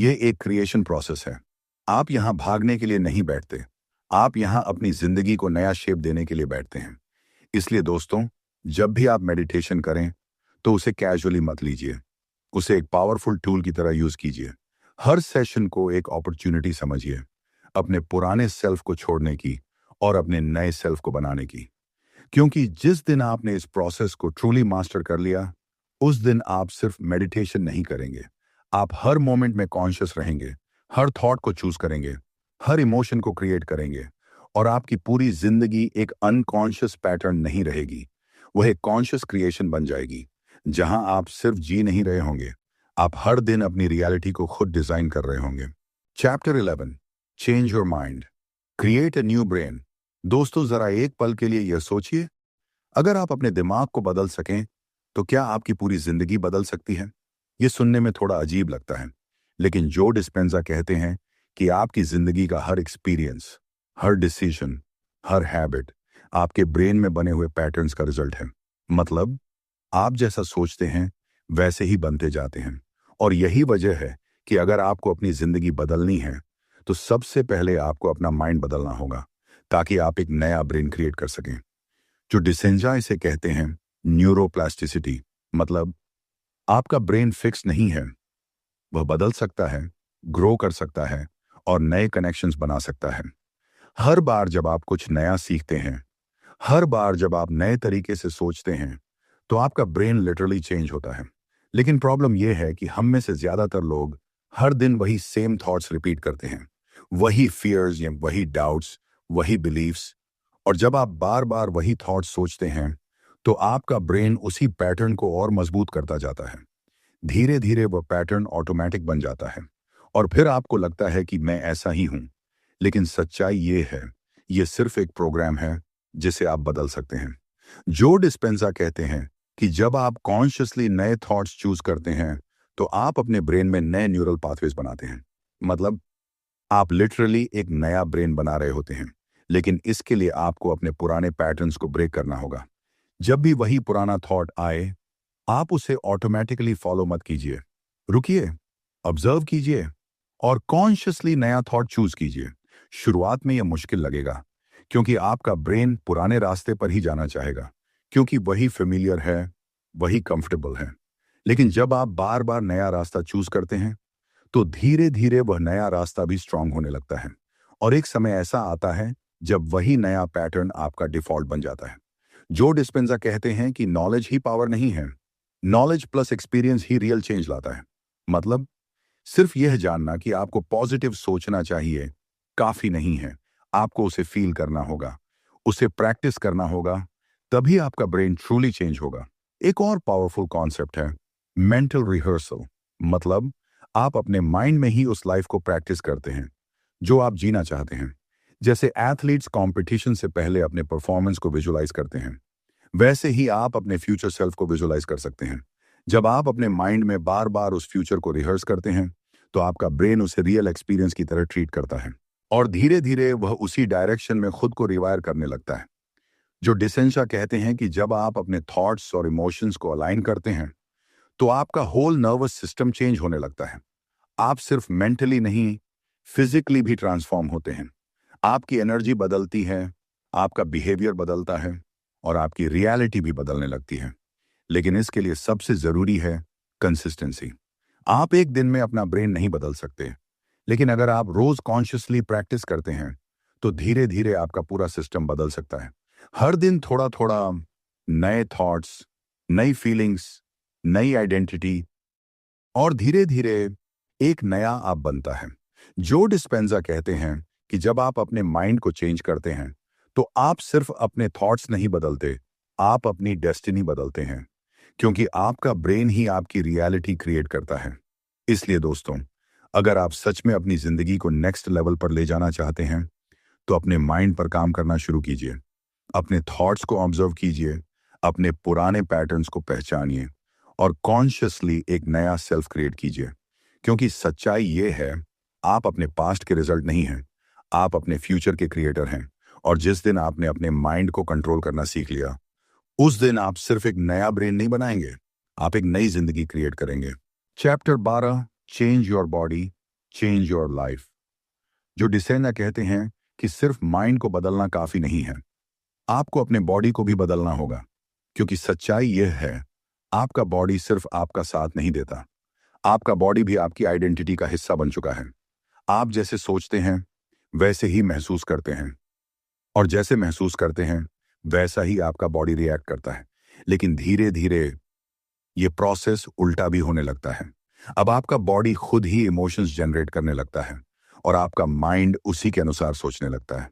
यह एक क्रिएशन प्रोसेस है। आप यहां भागने के लिए नहीं बैठते, आप यहां अपनी जिंदगी को नया शेप देने के लिए बैठते हैं। इसलिए दोस्तों, जब भी आप मेडिटेशन करें तो उसे कैजुअली मत लीजिए, उसे एक पावरफुल टूल की तरह यूज कीजिए। हर सेशन को एक अपॉर्चुनिटी समझिए, अपने पुराने सेल्फ को छोड़ने की और अपने नए सेल्फ को बनाने की। क्योंकि जिस दिन आपने इस प्रोसेस को ट्रूली मास्टर कर लिया, उस दिन आप सिर्फ मेडिटेशन नहीं करेंगे, आप हर मोमेंट में कॉन्शियस रहेंगे, हर थॉट को चूज करेंगे, हर इमोशन को क्रिएट करेंगे, और आपकी पूरी जिंदगी एक अनकॉन्शियस पैटर्न नहीं रहेगी, वह एक कॉन्शियस क्रिएशन बन जाएगी, जहां आप सिर्फ जी नहीं रहे होंगे, आप हर दिन अपनी रियलिटी को खुद डिजाइन कर रहे होंगे। Chapter 11, change your mind, create a new brain. दोस्तों, जरा एक पल के लिए यह सोचिए, अगर आप अपने दिमाग को बदल सकें तो क्या आपकी पूरी जिंदगी बदल सकती है? ये सुनने में थोड़ा अजीब लगता है, लेकिन जो डिस्पेंजा कहते हैं कि आपकी जिंदगी का हर एक्सपीरियंस, हर डिसीजन, हर हैबिट आपके ब्रेन में बने हुए पैटर्न्स का रिजल्ट है। मतलब आप जैसा सोचते हैं वैसे ही बनते जाते हैं। और यही वजह है कि अगर आपको अपनी जिंदगी बदलनी है तो सबसे पहले आपको अपना माइंड बदलना होगा, ताकि आप एक नया ब्रेन क्रिएट कर सकें। जो डिसेंजा इसे कहते हैं न्यूरोप्लास्टिसिटी। मतलब आपका ब्रेन फिक्स नहीं है, वह बदल सकता है, ग्रो कर सकता है और नए कनेक्शंस बना सकता है। हर बार जब आप कुछ नया सीखते हैं, हर बार जब आप नए तरीके से सोचते हैं, तो आपका ब्रेन लिटरली चेंज होता है। लेकिन प्रॉब्लम यह है कि हम में से ज्यादातर लोग हर दिन वही सेम थॉट्स रिपीट करते हैं, वही फियर्स या वही डाउट्स, वही बिलीव्स। और जब आप बार बार वही थॉट्स सोचते हैं तो आपका ब्रेन उसी पैटर्न को और मजबूत करता जाता है। धीरे धीरे वह पैटर्न ऑटोमेटिक बन जाता है और फिर आपको लगता है कि मैं ऐसा ही हूं। लेकिन सच्चाई ये है, ये सिर्फ एक प्रोग्राम है जिसे आप बदल सकते हैं। जो डिस्पेंजा कहते हैं कि जब आप कॉन्शियसली नए थॉट्स चूज करते हैं तो आप अपने ब्रेन में नए न्यूरल पाथवेज बनाते हैं। मतलब आप लिटरली एक नया ब्रेन बना रहे होते हैं। लेकिन इसके लिए आपको अपने पुराने पैटर्न्स को ब्रेक करना होगा। जब भी वही पुराना थॉट आए, आप उसे ऑटोमेटिकली फॉलो मत कीजिए। रुकिए, ऑब्जर्व कीजिए और कॉन्शियसली नया थॉट चूज कीजिए। शुरुआत में यह मुश्किल लगेगा, क्योंकि आपका ब्रेन पुराने रास्ते पर ही जाना चाहेगा, क्योंकि वही फेमिलियर है, वही कंफर्टेबल है। लेकिन जब आप बार बार नया रास्ता चूज करते हैं तो धीरे धीरे वह नया रास्ता भी स्ट्रांग होने लगता है। और एक समय ऐसा आता है जब वही नया पैटर्न आपका डिफॉल्ट बन जाता है। जो डिस्पेंजा कहते हैं कि नॉलेज ही पावर नहीं है, नॉलेज प्लस एक्सपीरियंस ही रियल चेंज लाता है। मतलब सिर्फ यह जानना कि आपको पॉजिटिव सोचना चाहिए काफी नहीं है, आपको उसे फील करना होगा, उसे प्रैक्टिस करना होगा, तभी आपका ब्रेन ट्रूली चेंज होगा। एक और पावरफुल कॉन्सेप्ट है मेंटल रिहर्सल। मतलब आप अपने माइंड में ही उस लाइफ को प्रैक्टिस करते हैं जो आप जीना चाहते हैं। जैसे एथलीट्स कंपटीशन से पहले अपने परफॉर्मेंस को विजुलाइज करते हैं, वैसे ही आप अपने फ्यूचर सेल्फ को विजुलाइज कर सकते हैं। जब आप अपने माइंड में बार बार उस फ्यूचर को रिहर्स करते हैं तो आपका ब्रेन उसे रियल एक्सपीरियंस की तरह ट्रीट करता है और धीरे धीरे वह उसी डायरेक्शन में खुद को रिवायर करने लगता है। जो डिसेंशा कहते हैं कि जब आप अपने थॉट्स और इमोशंस को अलाइन करते हैं तो आपका होल नर्वस सिस्टम चेंज होने लगता है। आप सिर्फ मेंटली नहीं, फिजिकली भी ट्रांसफॉर्म होते हैं। आपकी एनर्जी बदलती है, आपका बिहेवियर बदलता है और आपकी रियलिटी भी बदलने लगती है। लेकिन इसके लिए सबसे जरूरी है कंसिस्टेंसी। आप एक दिन में अपना ब्रेन नहीं बदल सकते, लेकिन अगर आप रोज कॉन्शियसली प्रैक्टिस करते हैं तो धीरे धीरे आपका पूरा सिस्टम बदल सकता है। हर दिन थोड़ा थोड़ा नए थॉट्स, नई फीलिंग्स, नई आइडेंटिटी और धीरे धीरे एक नया आप बनता है। जो डिस्पेंजा कहते हैं कि जब आप अपने माइंड को चेंज करते हैं तो आप सिर्फ अपने थॉट्स नहीं बदलते, आप अपनी डेस्टिनी बदलते हैं, क्योंकि आपका ब्रेन ही आपकी रियलिटी क्रिएट करता है। इसलिए दोस्तों, अगर आप सच में अपनी जिंदगी को नेक्स्ट लेवल पर ले जाना चाहते हैं तो अपने माइंड पर काम करना शुरू कीजिए, अपने थॉट्स को ऑब्जर्व कीजिए, अपने पुराने पैटर्न्स को पहचानिए और कॉन्शियसली एक नया सेल्फ क्रिएट कीजिए। क्योंकि सच्चाई ये है, आप अपने पास्ट के रिजल्ट नहीं हैं, आप अपने फ्यूचर के क्रिएटर हैं। और जिस दिन आपने अपने माइंड को कंट्रोल करना सीख लिया, उस दिन आप सिर्फ एक नया ब्रेन नहीं बनाएंगे, आप एक नई जिंदगी क्रिएट करेंगे। Chapter 12, change your body, change your life. जो डिसेना कहते हैं कि सिर्फ माइंड को बदलना काफी नहीं है, आपको अपने बॉडी को भी बदलना होगा। क्योंकि सच्चाई यह है, आपका बॉडी सिर्फ आपका साथ नहीं देता, आपका बॉडी भी आपकी आइडेंटिटी का हिस्सा बन चुका है। आप जैसे सोचते हैं वैसे ही महसूस करते हैं, और जैसे महसूस करते हैं वैसा ही आपका बॉडी रिएक्ट करता है। लेकिन धीरे धीरे ये प्रोसेस उल्टा भी होने लगता है। अब आपका बॉडी खुद ही इमोशंस जनरेट करने लगता है और आपका माइंड उसी के अनुसार सोचने लगता है।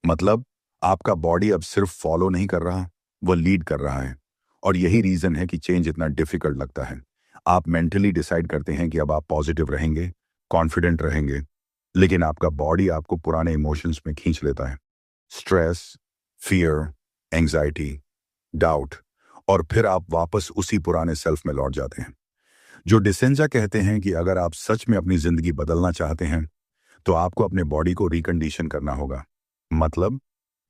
मतलब आपका बॉडी अब सिर्फ फॉलो नहीं कर रहा, वो लीड कर रहा है। और यही रीजन है कि चेंज इतना डिफिकल्ट लगता है। आप मेंटली डिसाइड करते हैं कि अब आप पॉजिटिव रहेंगे, कॉन्फिडेंट रहेंगे, लेकिन आपका बॉडी आपको पुराने इमोशंस में खींच लेता है। स्ट्रेस, फियर, एंजाइटी, डाउट, और फिर आप वापस उसी पुराने सेल्फ में लौट जाते हैं। जो डिसेंजा कहते हैं कि अगर आप सच में अपनी जिंदगी बदलना चाहते हैं तो आपको अपने बॉडी को रिकंडीशन करना होगा। मतलब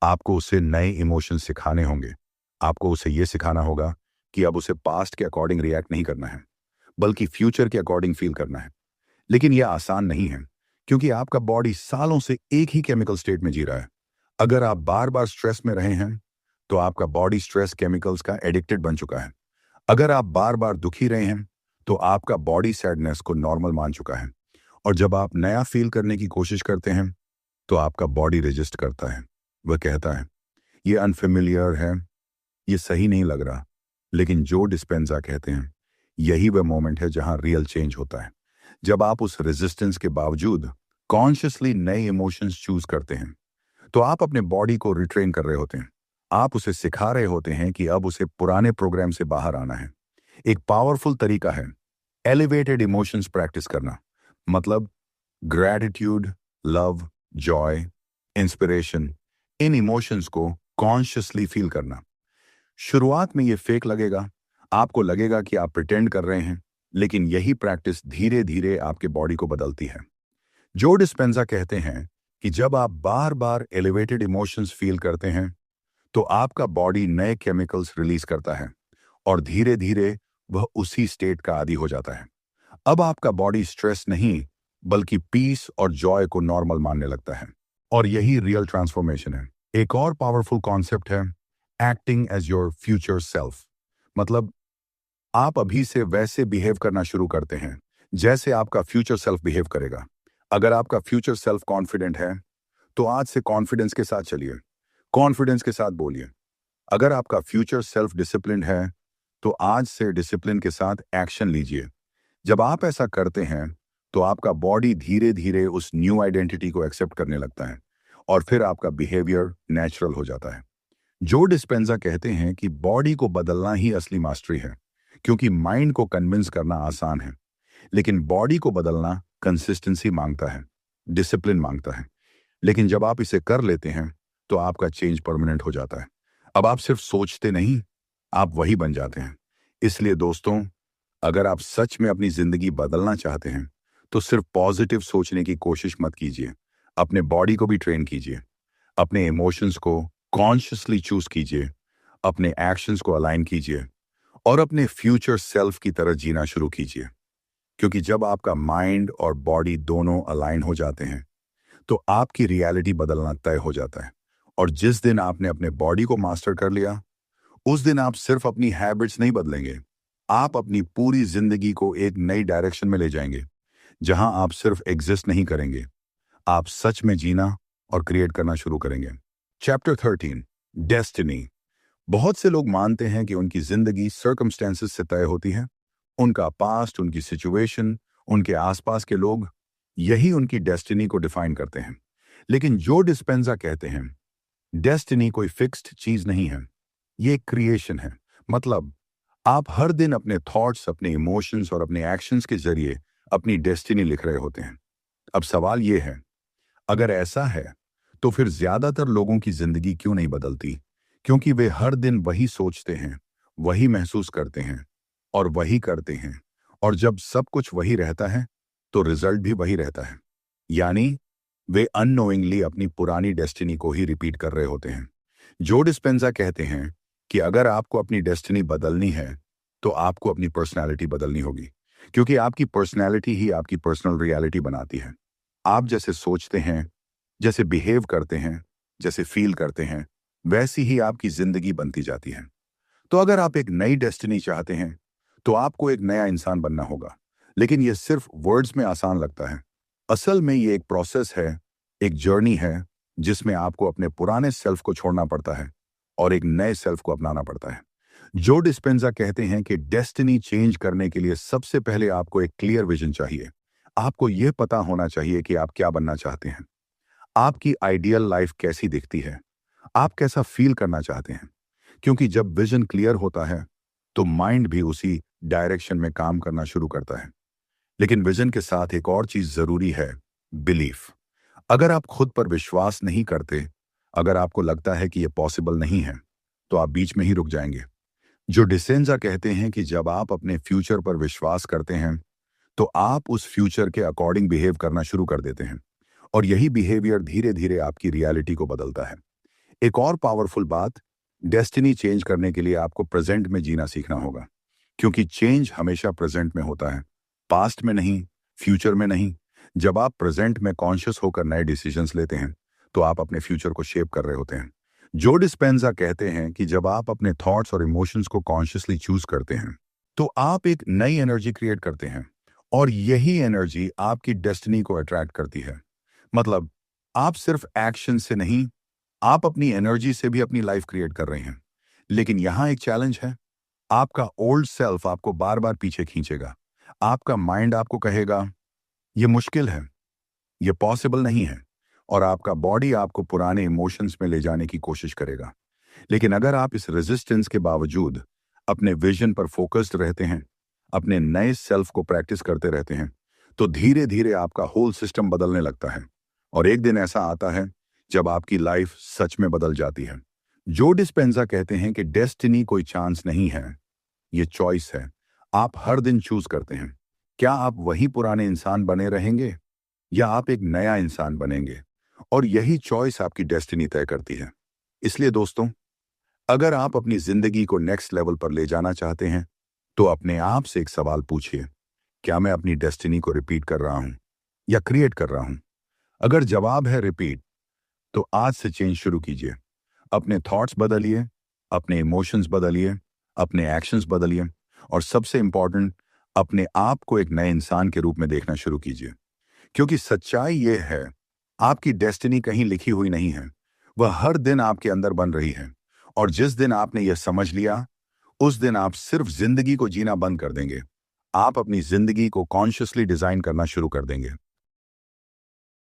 आपको उसे नए इमोशन सिखाने होंगे। आपको उसे यह सिखाना होगा कि अब उसे पास्ट के अकॉर्डिंग रिएक्ट नहीं करना है, बल्कि फ्यूचर के अकॉर्डिंग फील करना है। लेकिन यह आसान नहीं है, क्योंकि आपका बॉडी सालों से एक ही केमिकल स्टेट में जी रहा है। अगर आप बार बार स्ट्रेस में रहे हैं तो आपका बॉडी स्ट्रेस केमिकल्स का एडिक्टेड बन चुका है। अगर आप बार बार दुखी रहे हैं तो आपका बॉडी सैडनेस को नॉर्मल मान चुका है। और जब आप नया फील करने की कोशिश करते हैं तो आपका बॉडी रजिस्ट करता है। वह कहता है ये अनफेमिलियर है, ये सही नहीं लग रहा। लेकिन जो डिस्पेंजा कहते हैं यही वह मोमेंट है जहां रियल चेंज होता है। जब आप उस रेजिस्टेंस के बावजूद कॉन्शियसली नए इमोशंस चूज करते हैं तो आप अपने बॉडी को रिट्रेन कर रहे होते हैं। आप उसे सिखा रहे होते हैं कि अब उसे पुराने प्रोग्राम से बाहर आना है। एक पावरफुल तरीका है एलिवेटेड इमोशंस प्रैक्टिस करना। मतलब ग्रैटिट्यूड, लव, जॉय, इंस्पिरेशन, इन इमोशंस को कॉन्शियसली फील करना। शुरुआत में ये फेक लगेगा, आपको लगेगा कि आप प्रिटेंड कर रहे हैं, लेकिन यही प्रैक्टिस धीरे धीरे आपके बॉडी को बदलती है। जो डिस्पेंजा कहते हैं कि जब आप बार बार एलिवेटेड इमोशंस फील करते हैं तो आपका बॉडी नए केमिकल्स रिलीज करता है और धीरे धीरे वह उसी स्टेट का आदी हो जाता है। अब आपका बॉडी स्ट्रेस नहीं बल्कि पीस और जॉय को नॉर्मल मानने लगता है। और यही रियल ट्रांसफॉर्मेशन है। एक और पावरफुल कॉन्सेप्ट है acting as your future self. मतलब आप अभी से वैसे बिहेव करना शुरू करते हैं जैसे आपका फ्यूचर सेल्फ बिहेव करेगा। अगर आपका फ्यूचर सेल्फ कॉन्फिडेंट है तो आज से कॉन्फिडेंस के साथ चलिए, कॉन्फिडेंस के साथ बोलिए। अगर आपका फ्यूचर सेल्फ डिसिप्लिन है तो आज से डिसिप्लिन के साथ एक्शन लीजिए। जब आप ऐसा करते हैं तो आपका बॉडी धीरे धीरे उस न्यू आइडेंटिटी को एक्सेप्ट करने लगता है और फिर आपका बिहेवियर नेचुरल हो जाता है। जो डिस्पेंजा कहते हैं कि बॉडी को बदलना ही असली मास्टरी है, क्योंकि माइंड को कन्विंस करना आसान है, लेकिन बॉडी को बदलना कंसिस्टेंसी मांगता है, डिसिप्लिन मांगता है। लेकिन जब आप इसे कर लेते हैं तो आपका चेंज परमानेंट हो जाता है। अब आप सिर्फ सोचते नहीं, आप वही बन जाते हैं। इसलिए दोस्तों, अगर आप सच में अपनी जिंदगी बदलना चाहते हैं तो सिर्फ पॉजिटिव सोचने की कोशिश मत कीजिए। अपने बॉडी को भी ट्रेन कीजिए, अपने इमोशंस को कॉन्शियसली चूज कीजिए, अपने एक्शंस को अलाइन कीजिए और अपने फ्यूचर सेल्फ की तरह जीना शुरू कीजिए। क्योंकि जब आपका माइंड और बॉडी दोनों अलाइन हो जाते हैं तो आपकी रियलिटी बदलना तय हो जाता है। और जिस दिन आपने अपने बॉडी को मास्टर कर लिया, उस दिन आप सिर्फ अपनी हैबिट्स नहीं बदलेंगे, आप अपनी पूरी जिंदगी को एक नई डायरेक्शन में ले जाएंगे, जहां आप सिर्फ एग्जिस्ट नहीं करेंगे, आप सच में जीना और क्रिएट करना शुरू करेंगे। Chapter 13, destiny. बहुत से लोग मानते हैं कि उनकी जिंदगी सर्कमस्टेंसेस से तय होती है। उनका पास्ट, उनकी सिचुएशन, उनके आसपास के लोग, यही उनकी डेस्टिनी को डिफाइन करते हैं। लेकिन जो डिस्पेंजा कहते हैं डेस्टिनी कोई फिक्स्ड चीज नहीं है, ये क्रिएशन है। मतलब आप हर दिन अपने थॉट्स, अपने इमोशंस और अपने एक्शंस के जरिए अपनी डेस्टिनी लिख रहे होते हैं। अब सवाल यह है, अगर ऐसा है तो फिर ज्यादातर लोगों की जिंदगी क्यों नहीं बदलती? क्योंकि वे हर दिन वही सोचते हैं, वही महसूस करते हैं और वही करते हैं। और जब सब कुछ वही रहता है तो रिजल्ट भी वही रहता है। यानी वे अननोइंगली अपनी पुरानी डेस्टिनी को ही रिपीट कर रहे होते हैं। जो डिस्पेंजा कहते हैं कि अगर आपको अपनी डेस्टिनी बदलनी है तो आपको अपनी पर्सनालिटी बदलनी होगी, क्योंकि आपकी पर्सनालिटी ही आपकी पर्सनल रियलिटी बनाती है। आप जैसे सोचते हैं, जैसे बिहेव करते हैं, जैसे फील करते हैं, वैसी ही आपकी जिंदगी बनती जाती है। तो अगर आप एक नई डेस्टिनी चाहते हैं तो आपको एक नया इंसान बनना होगा। लेकिन यह सिर्फ वर्ड्स में आसान लगता है। असल में ये एक प्रोसेस है, एक जर्नी है, जिसमें आपको अपने पुराने सेल्फ को छोड़ना पड़ता है और एक नए सेल्फ को अपनाना पड़ता है। जो डिस्पेंजा कहते हैं कि डेस्टिनी चेंज करने के लिए सबसे पहले आपको एक क्लियर विजन चाहिए। आपको यह पता होना चाहिए कि आप क्या बनना चाहते हैं, आपकी आइडियल लाइफ कैसी दिखती है, आप कैसा फील करना चाहते हैं। क्योंकि जब विजन क्लियर होता है तो माइंड भी उसी डायरेक्शन में काम करना शुरू करता है। लेकिन विजन के साथ एक और चीज जरूरी है, बिलीफ। अगर आप खुद पर विश्वास नहीं करते, अगर आपको लगता है कि यह पॉसिबल नहीं है, तो आप बीच में ही रुक जाएंगे। जो डिसेंजा कहते हैं कि जब आप अपने फ्यूचर पर विश्वास करते हैं तो आप उस फ्यूचर के अकॉर्डिंग बिहेव करना शुरू कर देते हैं, और यही बिहेवियर धीरे धीरे आपकी रियलिटी को बदलता है। एक और पावरफुल बात, डेस्टिनी चेंज करने के लिए आपको प्रेजेंट में जीना सीखना होगा। क्योंकि चेंज हमेशा प्रेजेंट में होता है, पास्ट में नहीं, फ्यूचर में नहीं। जब आप प्रेजेंट में कॉन्शियस होकर नए डिसीजंस लेते हैं तो आप अपने फ्यूचर को शेप कर रहे होते हैं। जो डिस्पेंजा कहते हैं कि जब आप अपने थॉट्स और इमोशंस को कॉन्शियसली चूज करते हैं तो आप एक नई एनर्जी क्रिएट करते हैं, और यही एनर्जी आपकी डेस्टिनी को अट्रैक्ट करती है। मतलब आप सिर्फ एक्शन से नहीं, आप अपनी एनर्जी से भी अपनी लाइफ क्रिएट कर रहे हैं। लेकिन यहां एक चैलेंज है, आपका ओल्ड सेल्फ आपको बार बार पीछे खींचेगा। आपका माइंड आपको कहेगा यह मुश्किल है, यह पॉसिबल नहीं है, और आपका बॉडी आपको पुराने इमोशंस में ले जाने की कोशिश करेगा। लेकिन अगर आप इस रेजिस्टेंस के बावजूद अपने विजन पर फोकस्ड रहते हैं, अपने नए सेल्फ को प्रैक्टिस करते रहते हैं, तो धीरे धीरे आपका होल सिस्टम बदलने लगता है। और एक दिन ऐसा आता है जब आपकी लाइफ सच में बदल जाती है। जो डिस्पेंजा कहते हैं कि डेस्टिनी कोई चांस नहीं है, ये चॉइस है। आप हर दिन चूज करते हैं, क्या आप वही पुराने इंसान बने रहेंगे या आप एक नया इंसान बनेंगे। और यही चॉइस आपकी डेस्टिनी तय करती है। इसलिए दोस्तों, अगर आप अपनी जिंदगी को नेक्स्ट लेवल पर ले जाना चाहते हैं तो अपने आप से एक सवाल पूछिए, क्या मैं अपनी डेस्टिनी को रिपीट कर रहा हूं या क्रिएट कर रहा हूं। अगर जवाब है रिपीट, तो आज से चेंज शुरू कीजिए। अपने थॉट्स बदलिए, अपने इमोशंस बदलिए, अपने एक्शंस बदलिए, और सबसे इंपॉर्टेंट, अपने आप को एक नए इंसान के रूप में देखना शुरू कीजिए। क्योंकि सच्चाई यह है, आपकी डेस्टिनी कहीं लिखी हुई नहीं है, वह हर दिन आपके अंदर बन रही है। और जिस दिन आपने यह समझ लिया, उस दिन आप सिर्फ जिंदगी को जीना बंद कर देंगे। आप अपनी जिंदगी को कॉन्शियसली डिजाइन करना शुरू कर देंगे।